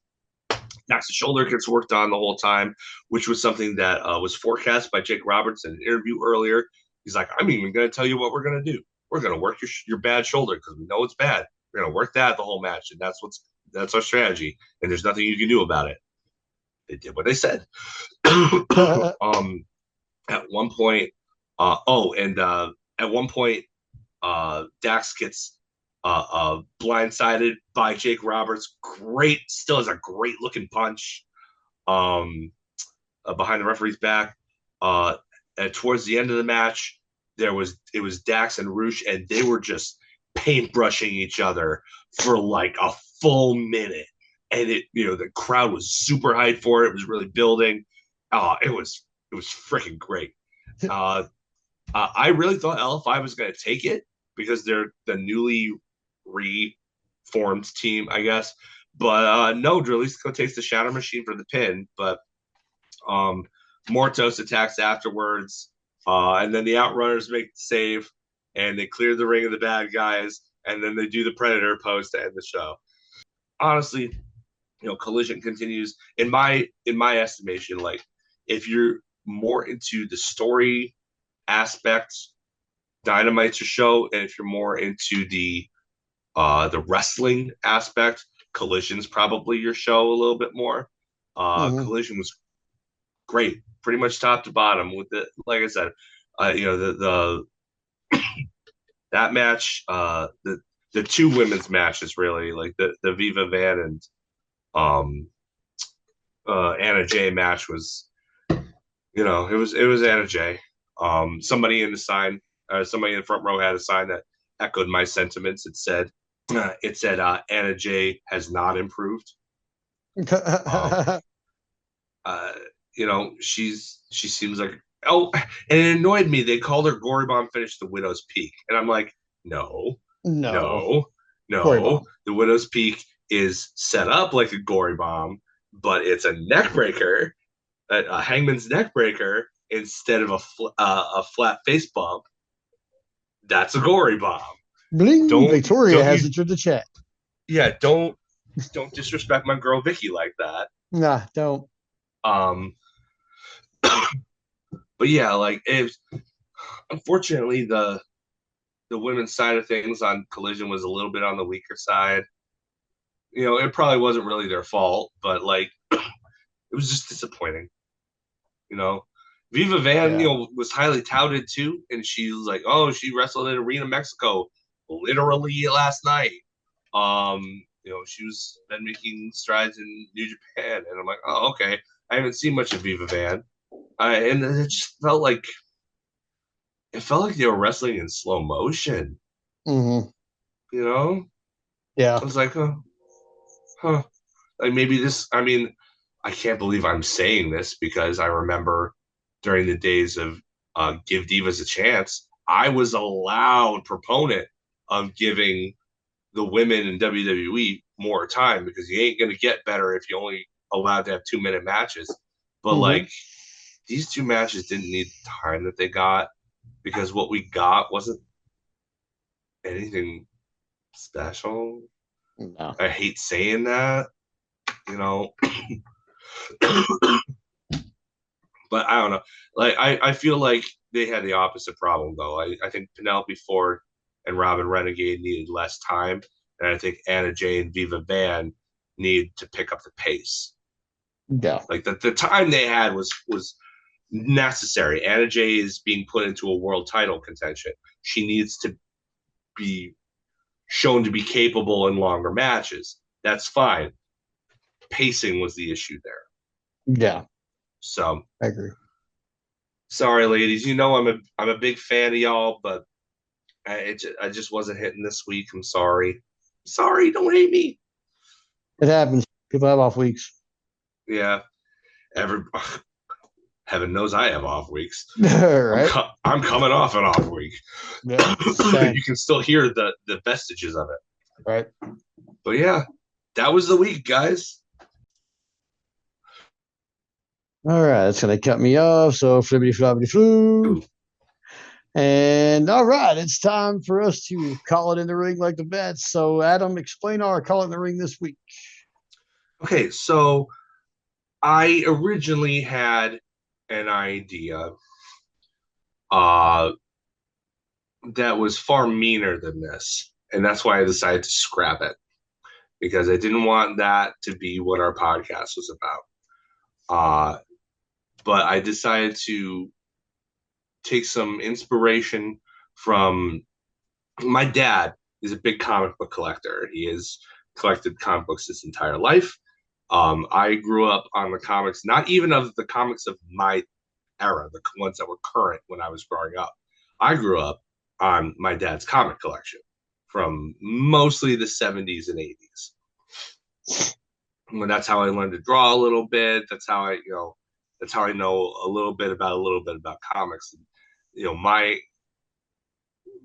Next, the shoulder gets worked on the whole time, which was something that was forecast by Jake Roberts in an interview earlier. He's like, I'm even going to tell you what we're going to do. We're going to work your bad shoulder because we know it's bad. We're going to work that the whole match, and that's our strategy. And there's nothing you can do about it. They did what they said. At one point, at one point, Dax gets blindsided by Jake Roberts. Still has a great looking punch um, behind the referee's back. And towards the end of the match, it was Dax and Roosh, and they were just paintbrushing each other for like a full minute. And the crowd was super hyped for it. It was really building. It was freaking great. Uh, I really thought LFI was going to take it because they're the newly reformed team, I guess. But no, Dralisco takes the Shatter Machine for the pin. But um, Mortos attacks afterwards, and then the Outrunners make the save, and they clear the ring of the bad guys, and then they do the Predator pose to end the show. Honestly, Collision continues in my estimation. Like, if you're more into the story aspect, Dynamite's your show, and if you're more into the wrestling aspect, Collision's probably your show a little bit more. Hmm. Collision was great, pretty much top to bottom. With the like I said, the that match, the two women's matches really like the Viva Van and um Anna Jay match was it was Anna Jay. Somebody in the front row had a sign that echoed my sentiments. It said Anna Jay has not improved. Um, uh, she seems like, oh, and it annoyed me. They called her Gory Bomb finish the Widow's Peak, and I'm like, no, No. no, Corey no. Bomb. The Widow's Peak is set up like a Gory Bomb, but it's a neck breaker, a Hangman's neck breaker instead of a flat face bump. That's a Gory Bomb. Bling. Don't Victoria don't has you entered the chat. Yeah, don't disrespect my girl Vicky like that. Nah, don't. Um, but yeah, like if unfortunately the women's side of things on Collision was a little bit on the weaker side. It probably wasn't really their fault, but like it was just disappointing. You know, Viva Van, Yeah. was highly touted too, and she was like, oh, she wrestled in Arena Mexico literally last night. She was been making strides in New Japan, and I'm like, oh, okay. I haven't seen much of Viva Van, and it just felt like they were wrestling in slow motion. Hmm. You know, Yeah. I was like, huh. Like maybe this. I mean, I can't believe I'm saying this because I remember during the days of give divas a chance. I was a loud proponent of giving the women in WWE more time because you ain't going to get better if you only allowed to have 2-minute matches. But Mm-hmm. like these two matches didn't need the time that they got because what we got wasn't anything special. No. I hate saying that, you know, but I don't know. Like I feel like they had the opposite problem though. I think Penelope Ford and Robin Renegade needed less time, and I think Anna Jay and Viva Van need to pick up the pace. Yeah. Like the time they had was necessary. Anna Jay is being put into a world title contention. She needs to be shown to be capable in longer matches. That's fine. Pacing was the issue there. Yeah. So I agree. sorry, ladies. You know I'm a big fan of y'all, but I just wasn't hitting this week. I'm sorry. Sorry, don't hate me. It happens. People have off weeks. Yeah, every heaven knows I have off weeks. Right? I'm coming off an off week. Yeah. Same. You can still hear the vestiges of it. Right. But yeah, that was the week, guys. All right. It's gonna cut me off. So flippity floppity flu. Ooh. And all right, it's time for us to call it in the ring like the bets. So Adam, explain our call it in the ring this week. Okay, so I originally had an idea uh, that was far meaner than this, and that's why I decided to scrap it because I didn't want that to be what our podcast was about. But I decided to take some inspiration from my dad. Is a big comic book collector. He has collected comic books his entire life. I grew up on the comics, not even of the comics of my era, the ones that were current when I was growing up. I grew up on my dad's comic collection from mostly the 70s and 80s. And that's how I learned to draw a little bit. That's how that's how I know a little bit about comics. And,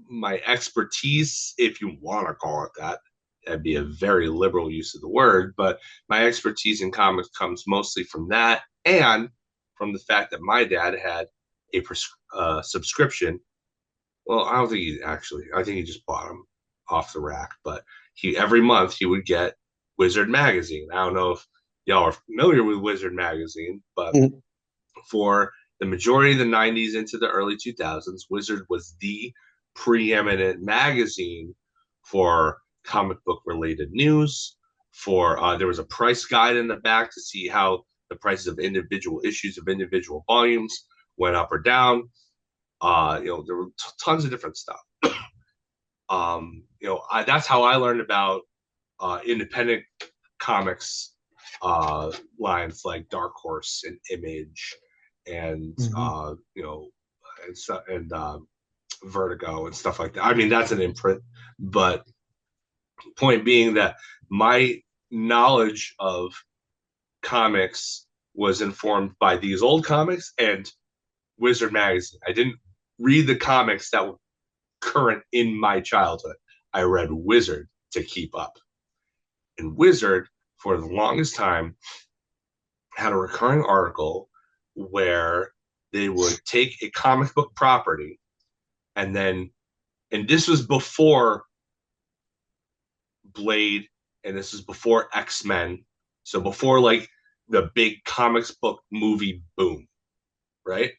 my expertise, if you want to call it that, that'd be a very liberal use of the word, but my expertise in comics comes mostly from that and from the fact that my dad had a subscription. Well, I don't think I think he just bought them off the rack, but every month he would get Wizard Magazine. I don't know if y'all are familiar with Wizard Magazine, but Mhm. for the majority of the 90s into the early 2000s, Wizard was the preeminent magazine for comic book related news. For there was a price guide in the back to see how the prices of individual issues of individual volumes went up or down. There were tons of different stuff. That's how I learned about independent comics lines like Dark Horse and Image and Mhm. Vertigo and stuff like that. I mean, that's an imprint, but point being that my knowledge of comics was informed by these old comics and Wizard magazine. I didn't read the comics that were current in my childhood. I read Wizard to keep up. And Wizard, for the longest time, had a recurring article where they would take a comic book property and this was before Blade and this was before X-Men. So before like the big comics book movie boom, right?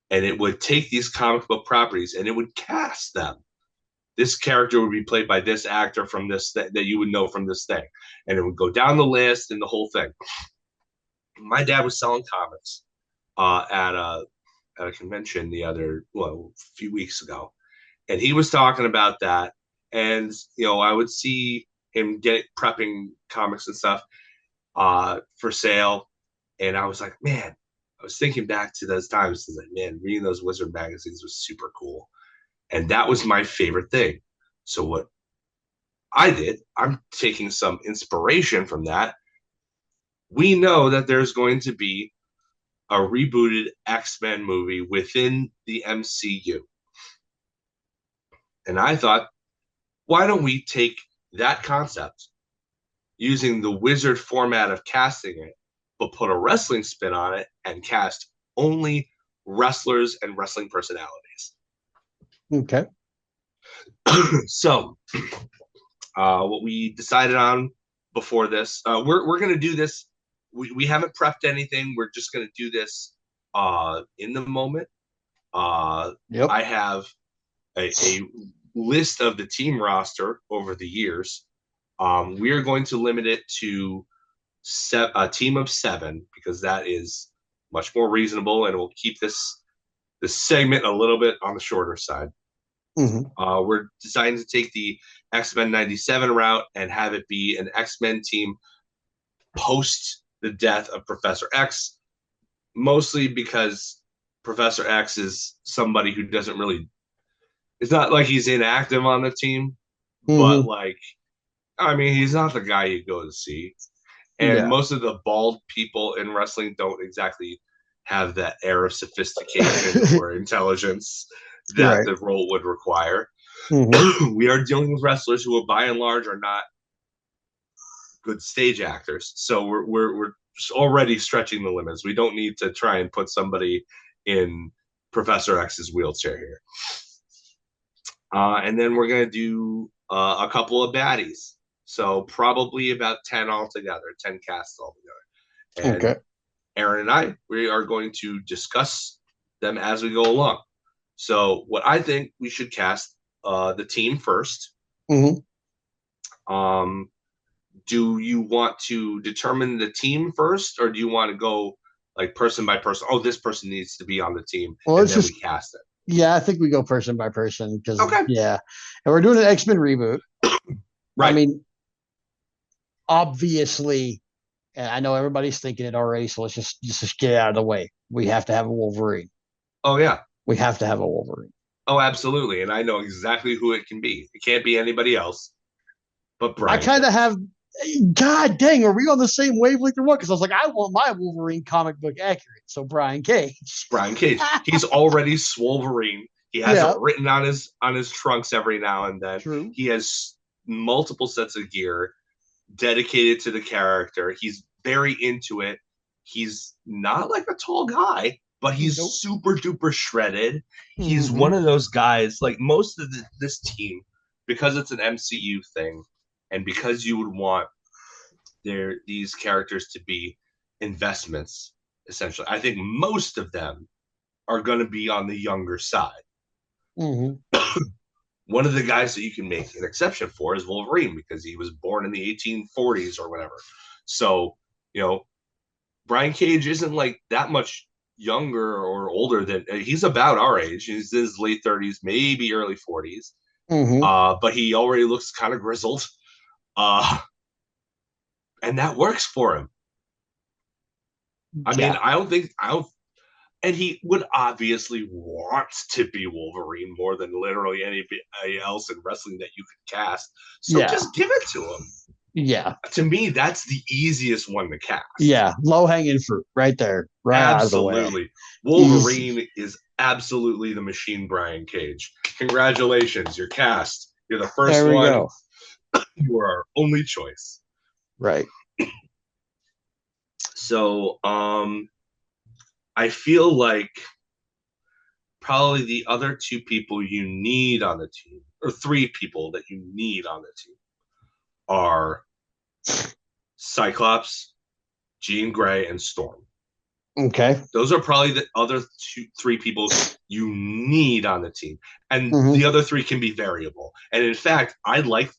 And it would take these comic book properties and it would cast them. This character would be played by this actor from this that you would know from this thing. And it would go down the list and the whole thing. My dad was selling comics at a convention a few weeks ago, and he was talking about that. And I would see him prepping comics and stuff for sale, and I was like, man, I was thinking back to those times. I was like, man, reading those Wizard magazines was super cool, and that was my favorite thing. So what I did, I'm taking some inspiration from that. We know that there's going to be a rebooted X-Men movie within the MCU. And I thought, why don't we take that concept using the wizard format of casting it, but put a wrestling spin on it and cast only wrestlers and wrestling personalities. Okay. So, what we decided on before this, we're going to do this. We haven't prepped anything. We're just going to do this in the moment. Yep. I have a list of the team roster over the years. We are going to limit it to a team of 7 because that is much more reasonable, and we'll keep this segment a little bit on the shorter side. We're deciding to take the X-Men 97 route and have it be an X-Men team post the death of Professor X, mostly because Professor X is somebody who doesn't really, it's not like he's inactive on the team, but like, I mean, he's not the guy you go to see. And most of the bald people in wrestling don't exactly have that air of sophistication or intelligence that the role would require. We are dealing with wrestlers who, by and large, are not good stage actors. So we're already stretching the limits. We don't need to try and put somebody in Professor X's wheelchair here. And then we're going to do a couple of baddies. So probably about 10 altogether, 10 casts altogether. And Aaron and I, we are going to discuss them as we go along. So what I think we should cast the team first. Do you want to determine the team first, or do you want to go like person by person? Oh, this person needs to be on the team, and then we cast it. Yeah, I think we go person by person because and we're doing an X-Men reboot. Right. I mean, obviously, and I know everybody's thinking it already, so let's just get it out of the way. We have to have a Wolverine. Oh yeah, we have to have a Wolverine. Oh, absolutely, and I know exactly who it can be. It can't be anybody else. But Brian, I kind of have. God dang, are we on the same wavelength or what? Because I was like, I want my Wolverine comic book accurate. So Brian Cage. Brian Cage. He's already Swolverine. He has it written on his trunks every now and then. True. He has multiple sets of gear dedicated to the character. He's very into it. He's not like a tall guy, but he's super duper shredded. He's one of those guys, like most of this team, because it's an MCU thing, and because you would want these characters to be investments, essentially. I think most of them are going to be on the younger side. One of the guys that you can make an exception for is Wolverine, because he was born in the 1840s or whatever. So, Brian Cage isn't like that much younger or older than, he's about our age. He's in his late 30s, maybe early 40s. But he already looks kind of grizzled. And that works for him. I mean, and he would obviously want to be Wolverine more than literally anybody else in wrestling that you could cast. So just give it to him. Yeah. To me, that's the easiest one to cast. Yeah. Low hanging fruit right there. Right absolutely. Out of the way. Wolverine is absolutely the machine, Brian Cage. Congratulations. You're cast. You're the first one. Go. You are our only choice. Right. So, I feel like probably the other 2 people you need on the team, or 3 people that you need on the team, are Cyclops, Jean Grey, and Storm. Okay. Those are probably the other 3 people you need on the team. And the other 3 can be variable. And in fact, I'd like,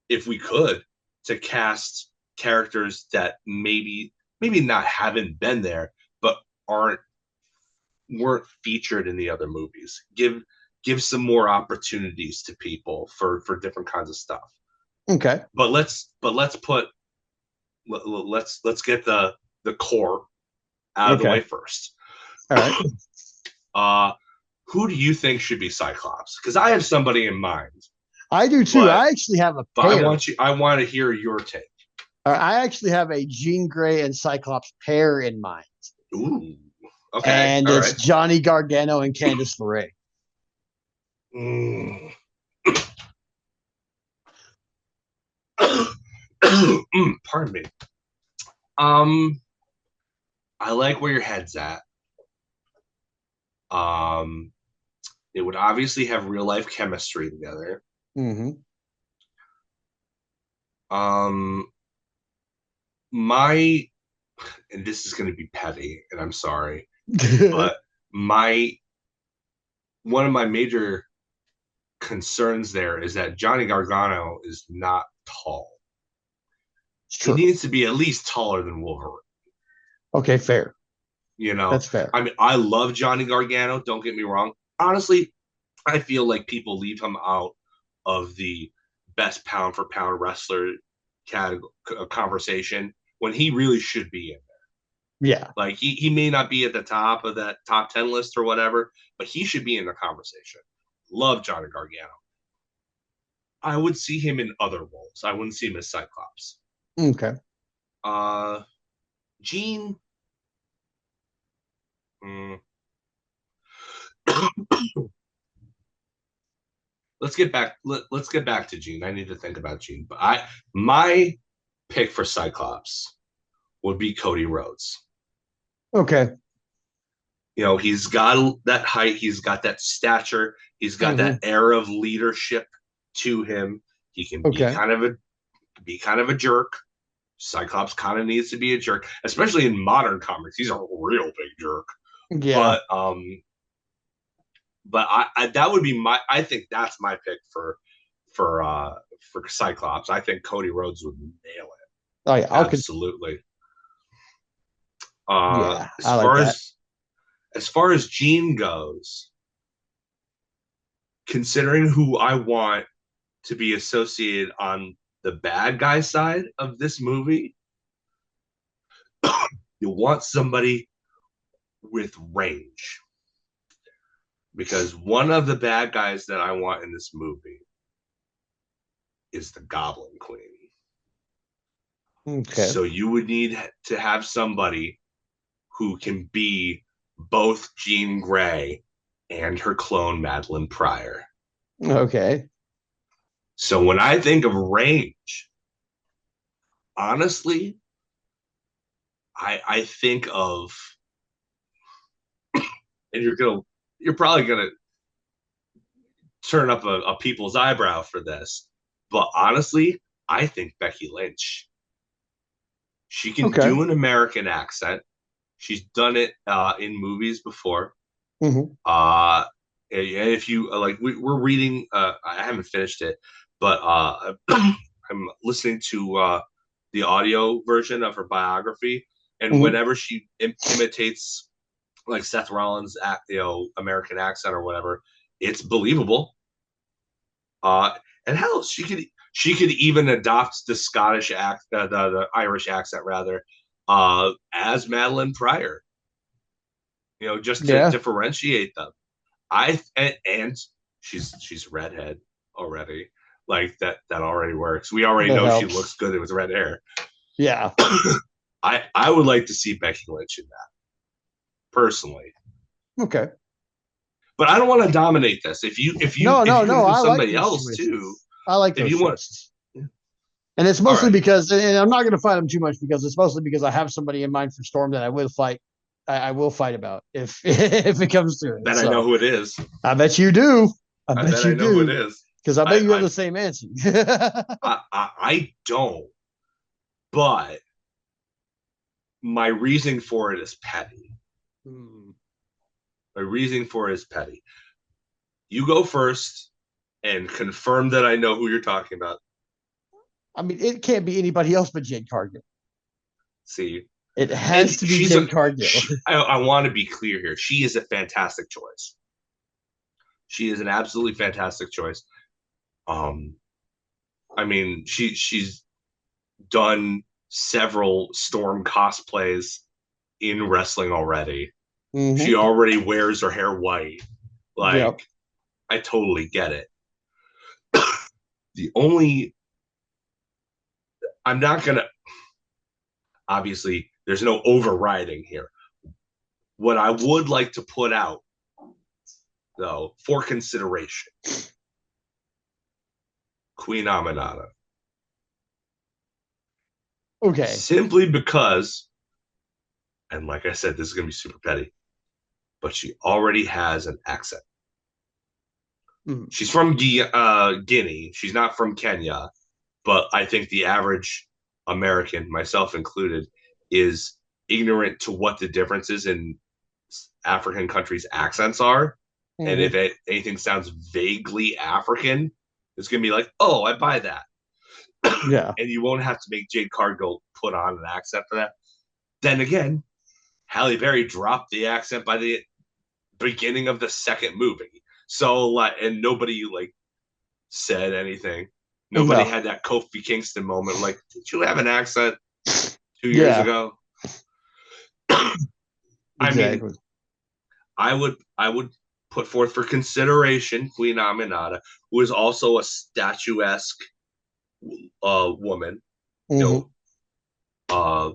if we could, to cast characters that maybe not haven't been there, but weren't featured in the other movies. Give some more opportunities to people for different kinds of stuff. Okay. But let's get the core out of the way first. All right. Who do you think should be Cyclops? Because I have somebody in mind. I do too. I actually have a pair. I want to hear your take. I actually have a Jean Grey and Cyclops pair in mind. Ooh. Okay. and All it's right. Johnny Gargano and Candice LeRae. Mm. Pardon me. Um, I like where your head's at. Um, they would obviously have real life chemistry together. Mm-hmm. Um, my, and this is going to be petty, and I'm sorry, but my one of my major concerns there is that Johnny Gargano is not tall. It's He true. needs to be at least taller than Wolverine. Okay, fair. You know, That's fair. I mean, I love Johnny Gargano. Don't get me wrong. Honestly, I feel like people leave him out of the best pound for pound wrestler conversation when he really should be in. Yeah. Like he may not be at the top of that top 10 list or whatever, but he should be in the conversation. Love Johnny Gargano. I would see him in other roles. I wouldn't see him as Cyclops. Okay. Uh Gene. mm, let's get back to Gene. I need to think about Gene. But my pick for Cyclops would be Cody Rhodes. Okay. You know, he's got that height, he's got that stature, he's got Mm-hmm. that air of leadership to him. He can Okay. be kind of a jerk. Cyclops kind of needs to be a jerk, especially in modern comics. He's a real big jerk. Yeah. But I that would be my I think that's my pick for Cyclops. I think Cody Rhodes would nail it. Oh yeah. Absolutely. Yeah. As I like far that. as Gene goes, considering who I want to be associated on the bad guy side of this movie, you want somebody with range. Because one of the bad guys that I want in this movie is the Goblin Queen. Okay. So you would need to have somebody who can be both Jean Grey and her clone Madeline Pryor. Okay. So when I think of range, honestly, I think of, and you're probably gonna turn up a people's eyebrow for this, but honestly, I think Becky Lynch. She can Okay. do an American accent. She's done it in movies before. Mm-hmm. And if you like, we're reading. I haven't finished it, but I'm listening to the audio version of her biography, and Mm-hmm. whenever she imitates like Seth Rollins' American accent or whatever, it's believable. Uh, and hell, she could even adopt the Scottish the Irish accent rather, as Madeline Pryor. You know, just to Yeah. differentiate them. And she's redhead already. Like that already works. We already That know she looks helps. good with red hair. Yeah. I would like to see Becky Lynch in that personally, Okay. but I don't want to dominate this. No, If no, you want no. to do I like somebody those else too, choices. I like if those you want, choices. And it's all mostly right, because, and I'm not going to fight them too much because it's mostly because I have somebody in mind for Storm that I will fight. I will fight about if if it comes to it. bet I know So who it is. I bet you do. I I bet bet you I know who it do is. because I bet you have I the same answer. I don't, but my reasoning for it is petty. Hmm. My reasoning for it is petty. You go first and confirm that I know who you're talking about. I mean, it can't be anybody else but Jade Cargill. See, It and has to be Jade Cargill. I want to be clear here. She is a fantastic choice. She is an absolutely fantastic choice. Um, I mean, she's done several Storm cosplays in wrestling already. She Mm-hmm. already wears her hair white. Yep. Like, I totally get it. The only, I'm not gonna, obviously, there's no overriding here. What I would like to put out, though, for consideration, Queen Aminata. Okay. Simply because, and like I said, this is going to be super petty, but she already has an accent. Mm. She's from Guinea. She's not from Kenya, but I think the average American, myself included, is ignorant to what the differences in African countries' accents are. And Mm-hmm. if anything sounds vaguely African, it's going to be like, oh, I buy that. Yeah. And you won't have to make Jade Cargill put on an accent for that. Then again, Halle Berry dropped the accent by the beginning of the second movie. So like, and nobody like said anything. Nobody No. had that Kofi Kingston moment. Like, did you have an accent 2 years Yeah. ago? I mean, Exactly. I would put forth for consideration Queen Aminata, who is also a statuesque woman. You Mm-hmm. know, uh,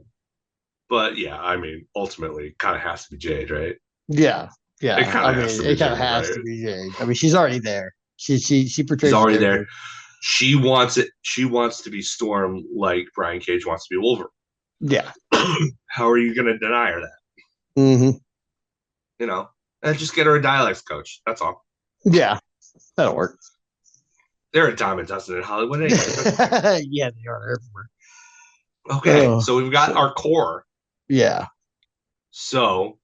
but yeah, I mean, ultimately, it kind of has to be Jade, right? Yeah. It Yeah. kind I of has mean, to it be kind of Jade, has right? to be Jade. I mean, she's already there. She She's portrays the already there. character. She wants it. She wants to be Storm like Brian Cage wants to be Wolverine. Yeah. How are you going to deny her that? Mm-hmm. You know, and just get her a dialects coach. That's all. Yeah. That'll work. They're a dime a dozen in Hollywood anyway. That's fine. Yeah, they are everywhere. Okay, Oh, so we've got so our core. yeah. So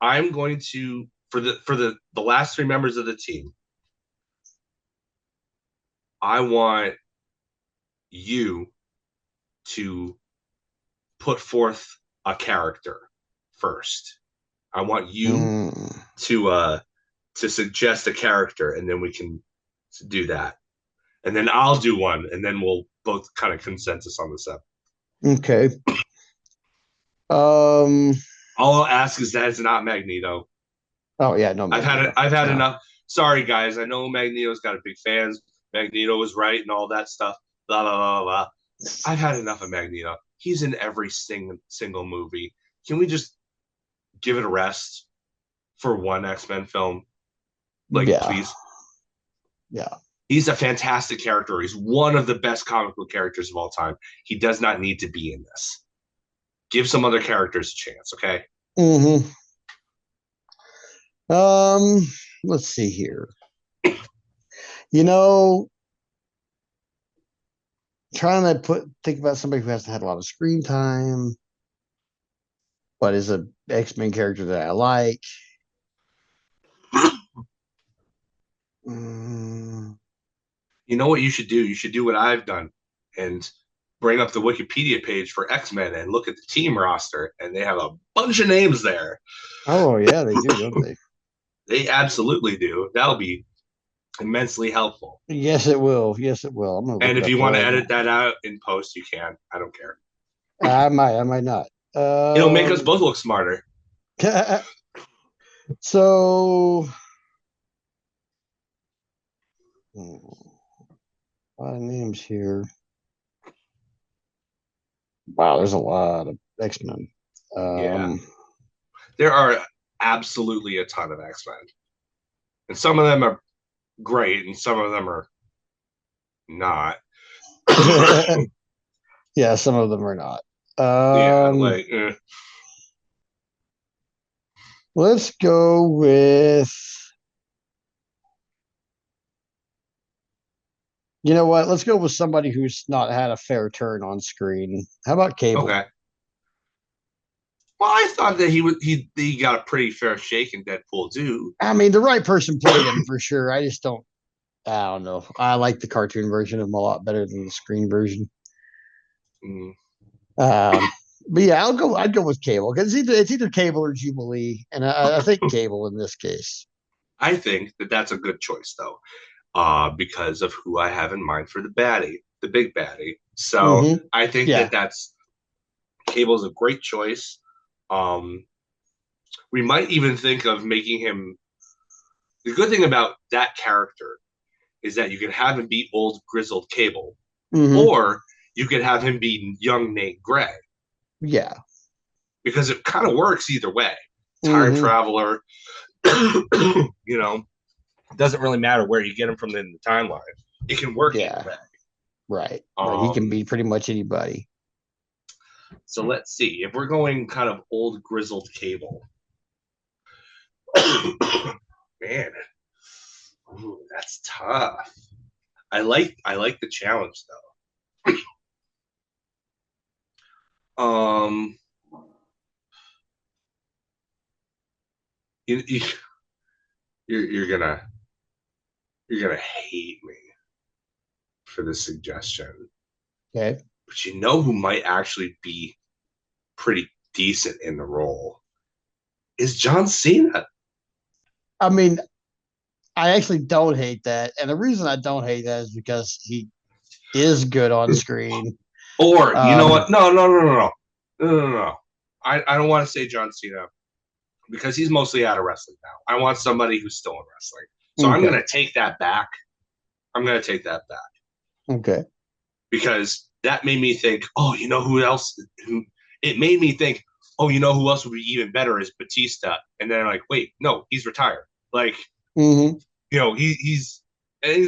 I'm going to for the last three members of the team. I want you to put forth a character first. I want you Mm. to suggest a character, and then we can do that. And then I'll do one, and then we'll both kind of consensus on this up. Okay. Um. All I'll ask is that it's not Magneto. Oh yeah, no I've had it. Magneto. I've had No. enough. Sorry, guys. I know Magneto's got a big fans. Magneto was right and all that stuff. Blah blah blah blah. I've had enough of Magneto. He's in every single movie. Can we just give it a rest for one X-Men film? Like, Yeah. please. Yeah. He's a fantastic character. He's one of the best comic book characters of all time. He does not need to be in this. Give some other characters a chance, okay? Mm-hmm. Um. Let's see here. You know, trying to think about somebody who hasn't had a lot of screen time, but is a X-Men character that I like. Mm, You know what you should do? You should do what I've done and bring up the Wikipedia page for X-Men and look at the team roster, and they have a bunch of names there. oh yeah, they do, don't they? They absolutely do. That'll be immensely helpful. Yes, it will. Yes, it will. I'm gonna look And it if up you here want to right edit that out in post, you can. I don't care. now. I might. I might not. It'll make us both look smarter. So, a lot of names here. Wow, there's a lot of X-Men. Yeah. Um, There are absolutely a ton of X-Men. And some of them are great and some of them are not. yeah, some of them are not. Yeah, Um, like let's go with. You know what? Let's go with somebody who's not had a fair turn on screen. How about Cable? okay. Well, I thought that he got a pretty fair shake in Deadpool too. I mean, the right person played him for sure. I just don't. I don't know. I like the cartoon version of him a lot better than the screen version. Mm. Um, but yeah, I'd go with Cable because it's either Cable or Jubilee, and I think Cable in this case. I think that that's a good choice though, because of who I have in mind for the baddie, the big baddie. So Mm-hmm. I think Yeah. that that's Cable's a great choice. Um, we might even think of making him. The good thing about that character is that you can have him be old grizzled Cable, Mm-hmm. or you could have him be young Nate Gray. Yeah. because it kind of works either way. Time Mm-hmm. traveler, you know, it doesn't really matter where you get him from in the timeline. It can work either Yeah. way. Right. Right. He can Um, be pretty much anybody. so let's see if we're going kind of old grizzled Cable. Man, ooh, that's tough. I like the challenge though. You, you're gonna hate me for this suggestion, Okay. but you know who might actually be pretty decent in the role is John Cena. I mean, I actually don't hate that. And the reason I don't hate that is because he is good on screen. Or you know Um, what? No. I don't want to say John Cena because he's mostly out of wrestling now. I want somebody who's still in wrestling. So I'm okay. gonna take that back. I'm gonna take that back Okay. because that made me think, oh, you know who else? Who it made me think, oh, you know who else would be even better is Batista. And then I'm like, wait, no, he's retired. Like, Mm-hmm. he's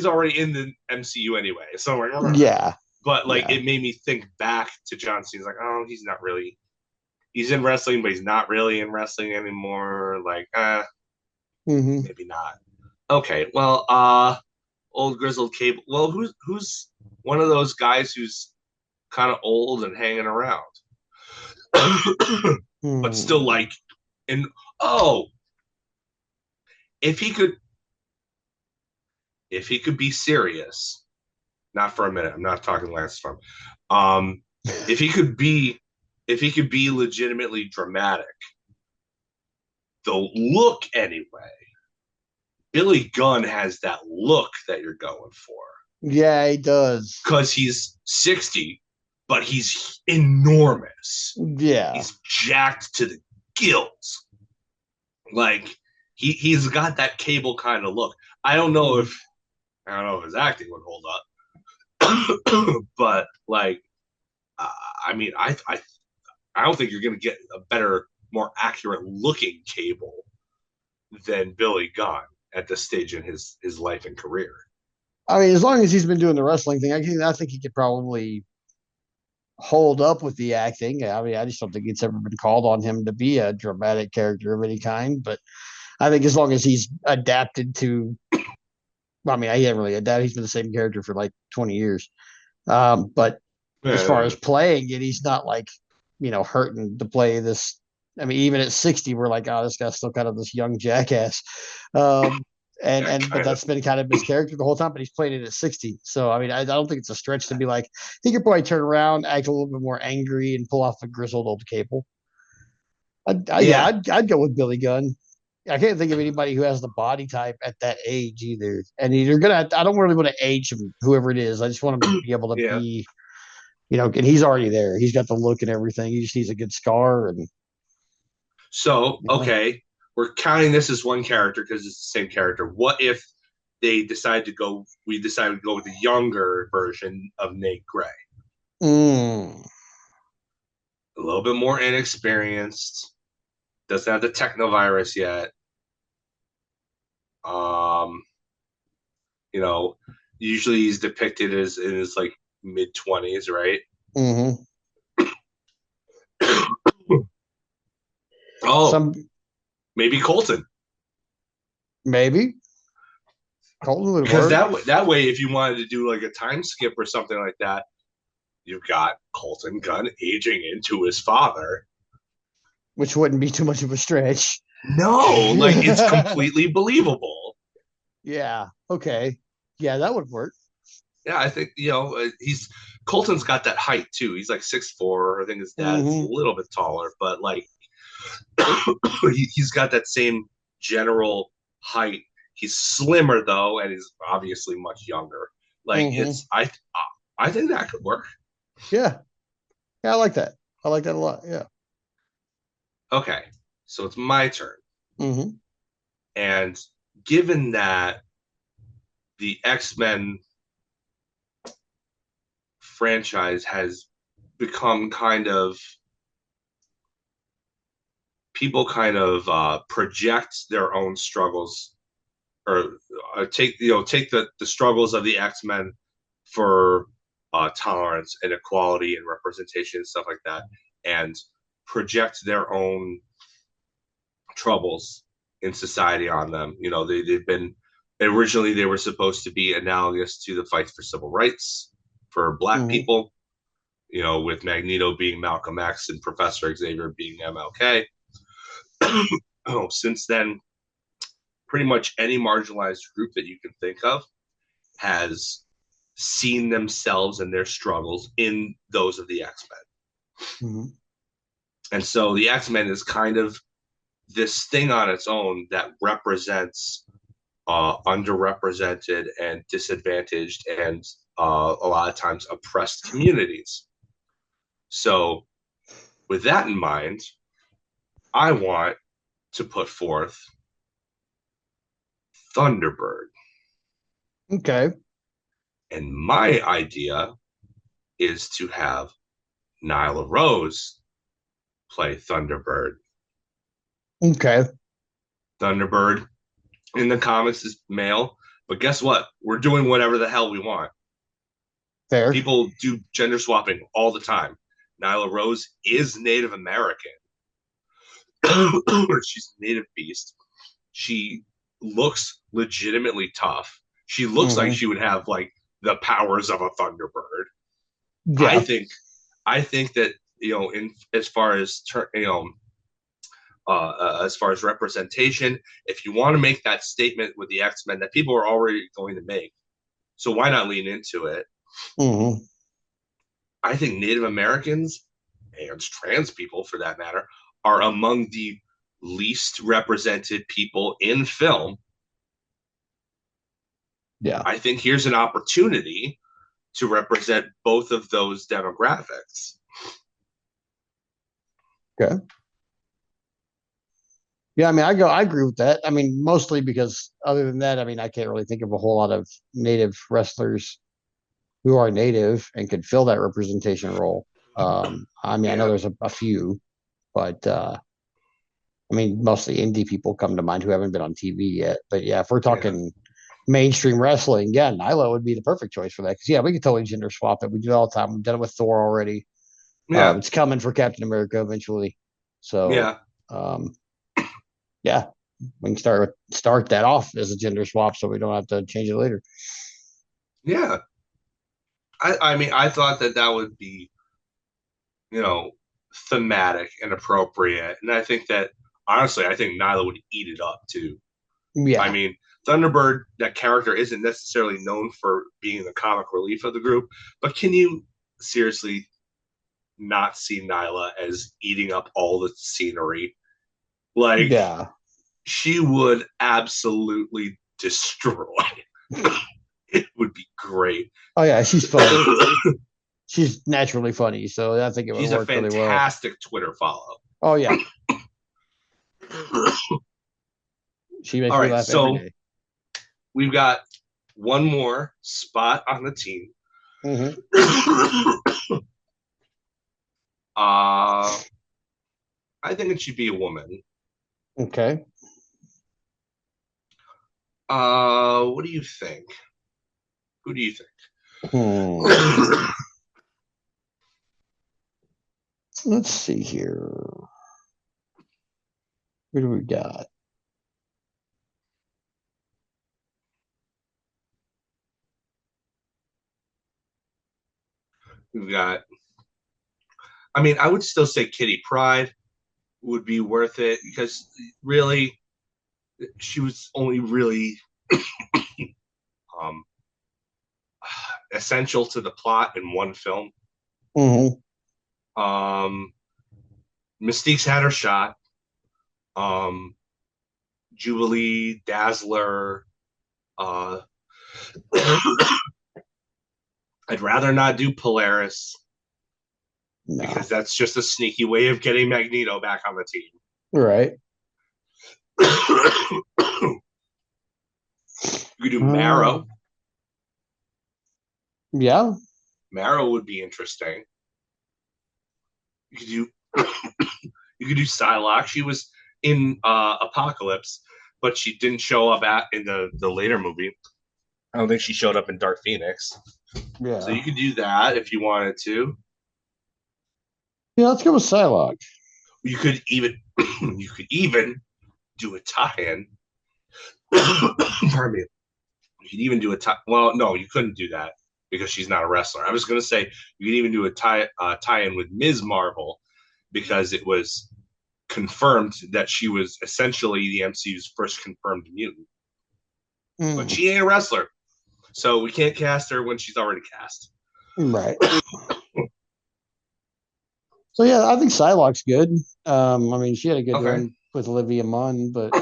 already in the MCU anyway. So I'm like, Yeah. but like Yeah. it made me think back to John Cena. Like, oh, he's not really. He's in wrestling, but he's not really in wrestling anymore. Like, Mm-hmm. maybe not. Okay, well, old grizzled Cable. Well, who's one of those guys who's kind of old and hanging around, but still Hmm. like, and oh, if he could, if he could be serious, not for a minute. I'm not talking Lance Storm. Um, if he could be, if he could be legitimately dramatic, the look anyway. Billy Gunn has that look that you're going for Yeah, he does. because he's 60, but he's enormous. Yeah. He's jacked to the gills. Like he's got that Cable kind of look. I don't know Mm. if I don't know if his acting would hold up, but like I mean I don't think you're gonna get a better, more accurate looking Cable than Billy Gunn at this stage in his life and career. I mean, as long as he's been doing the wrestling thing, I think he could probably hold up with the acting. I mean, I just don't think it's ever been called on him to be a dramatic character of any kind. But I think as long as he's adapted to, well, I mean, he hasn't really adapted. He's been the same character for like 20 years. But as far Yeah, as playing it, he's not like, hurting to play this. I mean, even at 60, we're like, oh, this guy's still kind of this young jackass. Um, but kind of. that's been kind of his character the whole time, but he's played it at 60. So I mean, I don't think it's a stretch to be like he could probably turn around, act a little bit more angry, and pull off a grizzled old Cable. Yeah, Yeah. I'd go with Billy Gunn. I can't think of anybody who has the body type at that age either. And you're gonna. I don't really want to age him, whoever it is. I just want him to be able to Yeah. be, and he's already there. He's got the look and everything. He just needs a good scar, and So, you know. okay, we're counting this as one character because it's the same character. What if we decided to go with the younger version of Nate Gray? Mm, A little bit more inexperienced, doesn't have the technovirus yet. Um, you know, usually he's depicted as in his like mid-20s, right? mm-hmm. Oh, Some maybe Colton. maybe Colton would Because work, that way, if you wanted to do like a time skip or something like that, you've got Colton Gunn aging into his father. which wouldn't be too much of a stretch. No, like it's completely believable. Yeah. Okay. Yeah, that would work. Yeah, I think he's Colton's got that height too. He's like 6'4". I think his dad's a Mm-hmm. little bit taller, but like he's got that same general height. He's slimmer though, and he's obviously much younger. Like Mm-hmm. I think that could work. Yeah. Yeah, I like that. I like that a lot. Yeah. Okay, so it's my turn, Mm-hmm. and given that the X-Men franchise has become kind of people kind of project their own struggles, or take the struggles of the X-Men for tolerance and equality and representation and stuff like that, and project their own troubles in society on them. They've been originally they were supposed to be analogous to the fight for civil rights for Black Mm-hmm. people. With Magneto being Malcolm X and Professor Xavier being MLK. Since then, pretty much any marginalized group that you can think of has seen themselves and their struggles in those of the X-Men. Mm-hmm. And so the X-Men is kind of this thing on its own that represents underrepresented and disadvantaged and a lot of times oppressed communities. So with that in mind, I want to put forth Thunderbird. Okay. And my idea is to have Nyla Rose play Thunderbird. Okay. Thunderbird in the comics is male, but guess what? We're doing whatever the hell we want. Fair. People do gender swapping all the time. Nyla Rose is Native American. She's a native beast. She looks legitimately tough. She looks like Mm-hmm. she would have like the powers of a Thunderbird. I Yeah. think I think that in as far as as far as representation, if you want to make that statement with the X-Men that people are already going to make, so why not lean into it? Mm-hmm. I think Native Americans and trans people, for that matter, are among the least represented people in film. Yeah. I think here's an opportunity to represent both of those demographics. Okay. Yeah, I mean, I agree with that. I mean, mostly because other than that, I mean, I can't really think of a whole lot of native wrestlers who are native and could fill that representation role. I mean, I know Yeah, there's a few, but I mean, mostly indie people come to mind who haven't been on TV yet. But yeah, if we're yeah, talking mainstream wrestling, yeah, Nyla would be the perfect choice for that. Because yeah, we could totally gender swap it. We do it all the time. We've done it with Thor already. yeah, It's coming for Captain America eventually. So yeah, um, yeah, we can start that off as a gender swap, so we don't have to change it later. yeah. I mean, I thought that would be, you know, thematic and appropriate. And I think that, honestly, I think Nyla would eat it up too. I Yeah, mean, Thunderbird, that character isn't necessarily known for being the comic relief of the group, but can you seriously not see Nyla as eating up all the scenery? Like, yeah. she would absolutely destroy. It would be great. Oh yeah, she's funny. She's naturally funny, so I think it would She's a work really well. fantastic Twitter follow. Oh yeah, she makes All me right, laugh every so day. we've got one more spot on the team. Mm-hmm. I think it should be a woman. Okay. What do you think? Who do you Hmm. think? Let's see here. Who do we got? We've got. I mean, I would still say Kitty Pryde would be worth it because really, she was only really um, essential to the plot in one film. Mm-hmm. Um, Mystique's had her shot. Um, Jubilee, Dazzler. Uh, I'd rather not do Polaris No. because that's just a sneaky way of getting Magneto back on the team. Right. You could do Uh, Marrow. yeah. Marrow would be interesting. You could do You could do Psylocke. She was in Apocalypse, but she didn't show up in the later movie. I don't think she showed up in Dark Phoenix. So Yeah. you could do that if you wanted to. Yeah, let's go with Psylocke. You could even you could even do a tie-in. Pardon me. You could even do a tie. Well, no, you couldn't do that because she's not a wrestler. I was going to say you could even do a tie-in with Ms. Marvel because it was confirmed that she was essentially the MCU's first confirmed mutant, but Mm, she ain't a wrestler, so we can't cast her when she's already cast. right. So yeah, I think Psylocke's good. I mean, she had a good Okay. run with Olivia Munn, but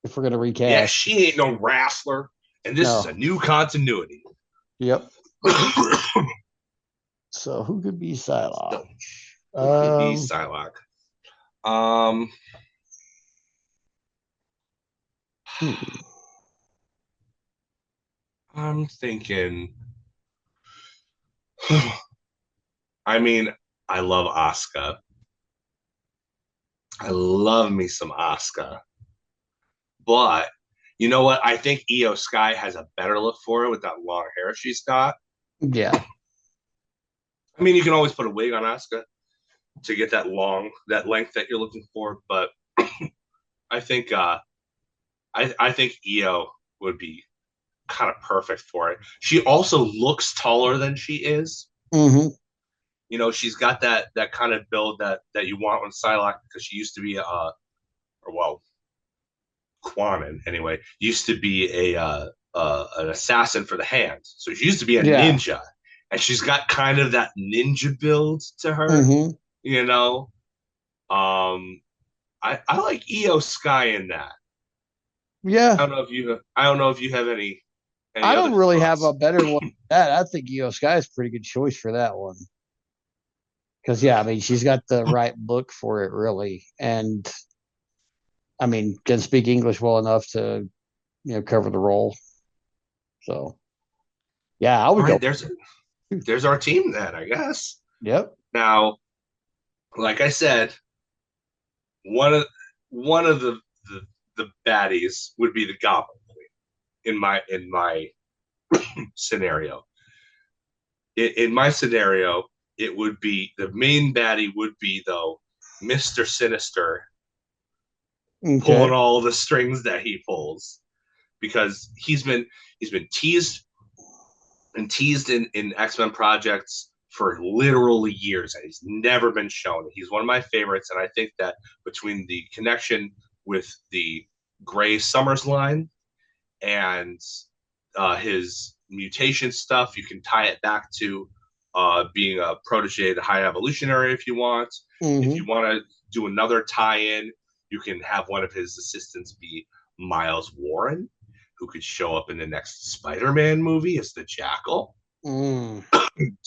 if we're gonna Yeah, recast, she ain't no wrestler, and this is no. a new continuity. Yep. So who could be Psylocke? So, who could be Um, Psylocke? Um, hmm. I'm thinking. I mean, I love Asuka. I love me some Asuka. But you know what? I think Io Sky has a better look for it with that long hair she's got. Yeah. I mean, you can always put a wig on Asuka to get that length that you're looking for. But I think I think Io would be kind of perfect for it. She also looks taller than she is. Mm-hmm. You know, she's got that kind of build that you want with Psylocke because she used to be or well, Quanon anyway, used to be an assassin for the hand. So she used to be a Yeah. ninja, and she's got kind of that ninja build to her. Mm-hmm. You know, um, I like Io Sky in that. Yeah. I don't know if you have any I other don't really have a thoughts. better one than that. I think Io Sky is a pretty good choice for that one. Because yeah, I mean, she's got the right look for it, really, and I mean, can speak English well enough to cover the role. So yeah, I All would go. right, there's our team then, I guess. Yep. Now, like I said, one of one of the, the baddies would be the Goblin Queen in my scenario. In my scenario, it would be the main baddie would be though Mr. Sinister pulling Okay. all the strings that he pulls because he's been teased in X-Men projects for literally years and he's never been shown. He's one of my favorites, and I think that between the connection with the Gray Summers line and his mutation stuff, you can tie it back to being a protege of the High Evolutionary if you want. If Mm-hmm. you want to do another tie-in, you can have one of his assistants be Miles Warren, who could show up in the next Spider-Man movie as the Jackal. Mm.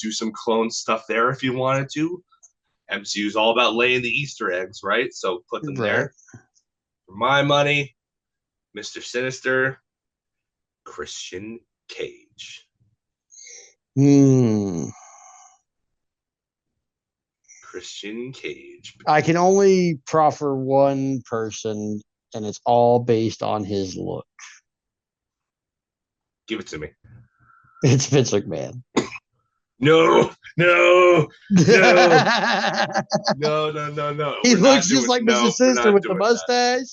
Do some clone stuff there if you wanted to. MCU's all about laying the Easter eggs, right? So put them Right. there. For my money, Mr. Sinister, Christian Cage. Hmm. Christian Cage. I can only proffer one person, and it's all based on his look. Give it to me. It's Vince McMahon. No, no, no, no, no, no, no. He We're looks not just doing. like Mr. No, we're Sinister not with the doing that. mustache.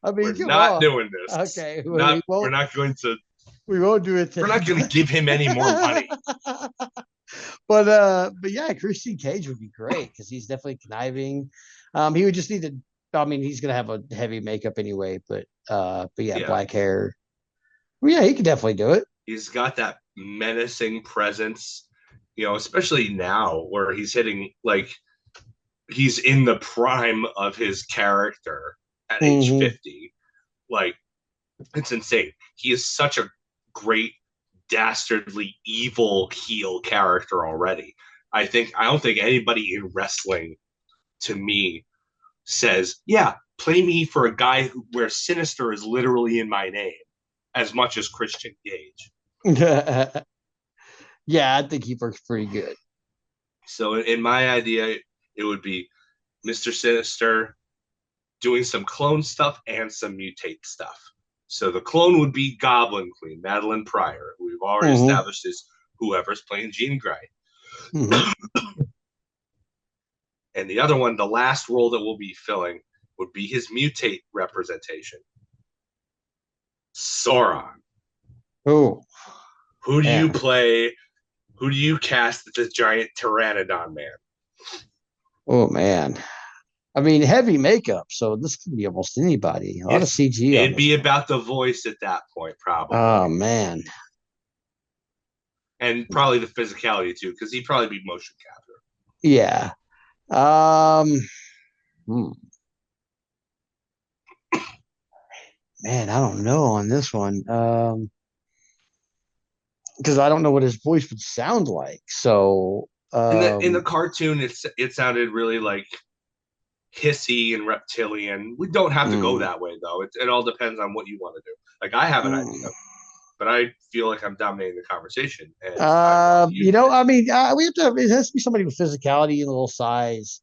I mean, We're come not on. doing this. Okay, Not. we We're won't. not going to. We won't do it We're then. not going to give him any more money. But yeah, Christian Cage would be great because he's definitely conniving. He would just need to. I mean, he's gonna have a heavy makeup anyway, but yeah, Yeah, black hair. Well, yeah, he could definitely do it. he's got that menacing presence. You know, especially now where he's hitting like he's in the prime of his character at age Mm-hmm. 50. Like it's insane. He is such a great dastardly evil heel character already. I don't think anybody in wrestling to me says, "Yeah, play me for a guy where Sinister is literally in my name," as much as Christian Gage. Yeah, I think he works pretty good. So in my idea, it would be Mr. Sinister doing some clone stuff and some mutate stuff. So the clone would be Goblin Queen, Madeline Pryor, who we've already Mm-hmm. established is whoever's playing Jean Grey. Mm-hmm. And the other one, the last role that we'll be filling, would be his mutate representation, Sauron. Oh, Who do you man. play? Who do you cast as the giant pteranodon man? Oh, man. I mean, heavy makeup, so this could be almost anybody. A lot of CG on It'd this be one. about the voice at that point, Oh, probably, man. and probably the physicality too, because he'd probably be motion capture. Yeah. Um, hmm. Man, I don't know on this one. Because I don't know what his voice would sound like. So, In the cartoon, it sounded really like hissy and reptilian. We don't have to go mm, that way though. It all depends on what you want to do. Like I have an idea, mm. but I feel like I'm dominating the conversation, and I want you to I participate. mean, we have to. It has to be somebody with physicality and a little size.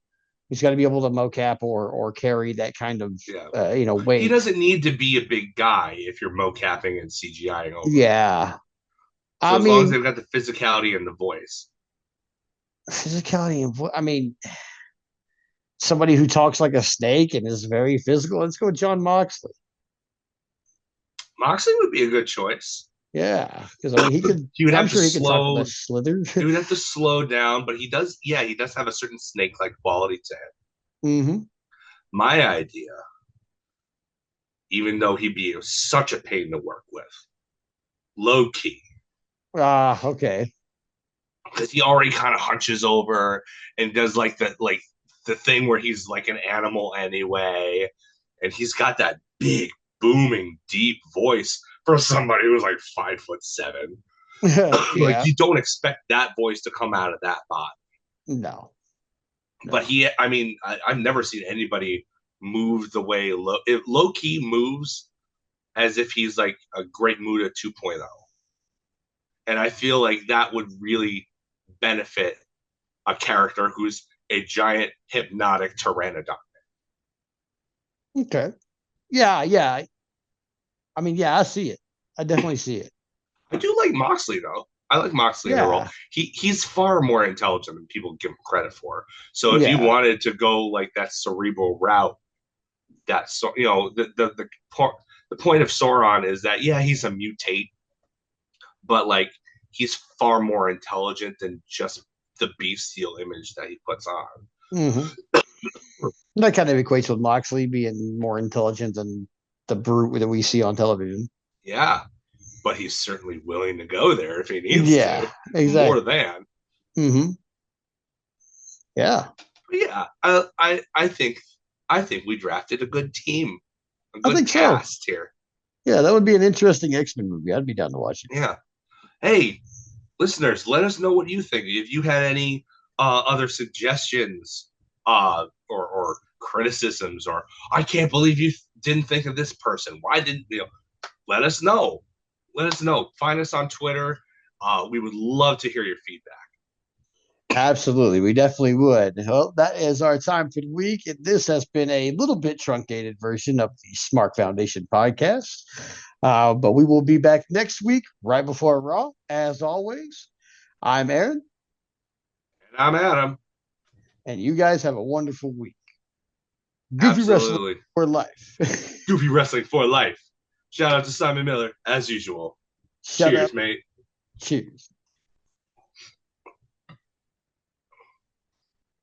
He's got to be able to mocap or carry that kind of Yeah, he weight. doesn't need to be a big guy if you're mocapping and CGIing over him. Yeah, So I as long as mean, they've got the physicality and the voice, physicality and I mean, somebody who talks like a snake and is very physical. Let's go with John Moxley. Moxley would be a good choice. Yeah, because I mean, he could. He would I'm have to sure he could talk with a slow. slither. He would have to slow down, but he does. Yeah, he does have a certain snake-like quality to him. Mm-hmm. My idea, even though he'd be such a pain to work with, low key, Ah, okay. because he already kind of hunches over and does like the thing where he's like an animal anyway, and he's got that big booming deep voice for somebody who's like 5'7". Like Yeah. you don't expect that voice to come out of that bot. No. But No. I mean, I've never seen anybody move the way low key moves as if he's like a Great Muda 2.0. And I feel like that would really benefit a character who's a giant hypnotic pteranodon. Okay. Yeah. Yeah. I mean, yeah, I see it. I definitely see it. I do like Moxley though. I like Moxley in the role. Yeah. He's far more intelligent than people give him credit for. So if you Yeah. wanted to go like that cerebral route, that's so the point of Sauron is that yeah, he's a mutate, but like he's far more intelligent than just the beef steel image that he puts on. Mm-hmm. That kind of equates with Moxley being more intelligent than the brute that we see on television. Yeah, but he's certainly willing to go there if he needs Yeah. to, more Exactly. than. Mm-hmm. Yeah. But yeah, I think we drafted a good team, a I good think so. cast here. Yeah, that would be an interesting X-Men movie. I'd be down to watch it. Yeah. Hey, listeners, let us know what you think. If you had any other suggestions or criticisms, or I can't believe you didn't think of this person. Why didn't you know? Let us know. Let us know. Find us on Twitter. We would love to hear your feedback. Absolutely. We definitely would. Well, that is our time for the week. And this has been a little bit truncated version of the Smark Foundation podcast. But we will be back next week, right before Raw. As always, I'm Aaron, And I'm Adam. and you guys have a wonderful week. Goofy Wrestling Absolutely. for life. Goofy Wrestling for life. Shout out to Simon Miller, as usual. Shout out. Cheers, mate. Cheers.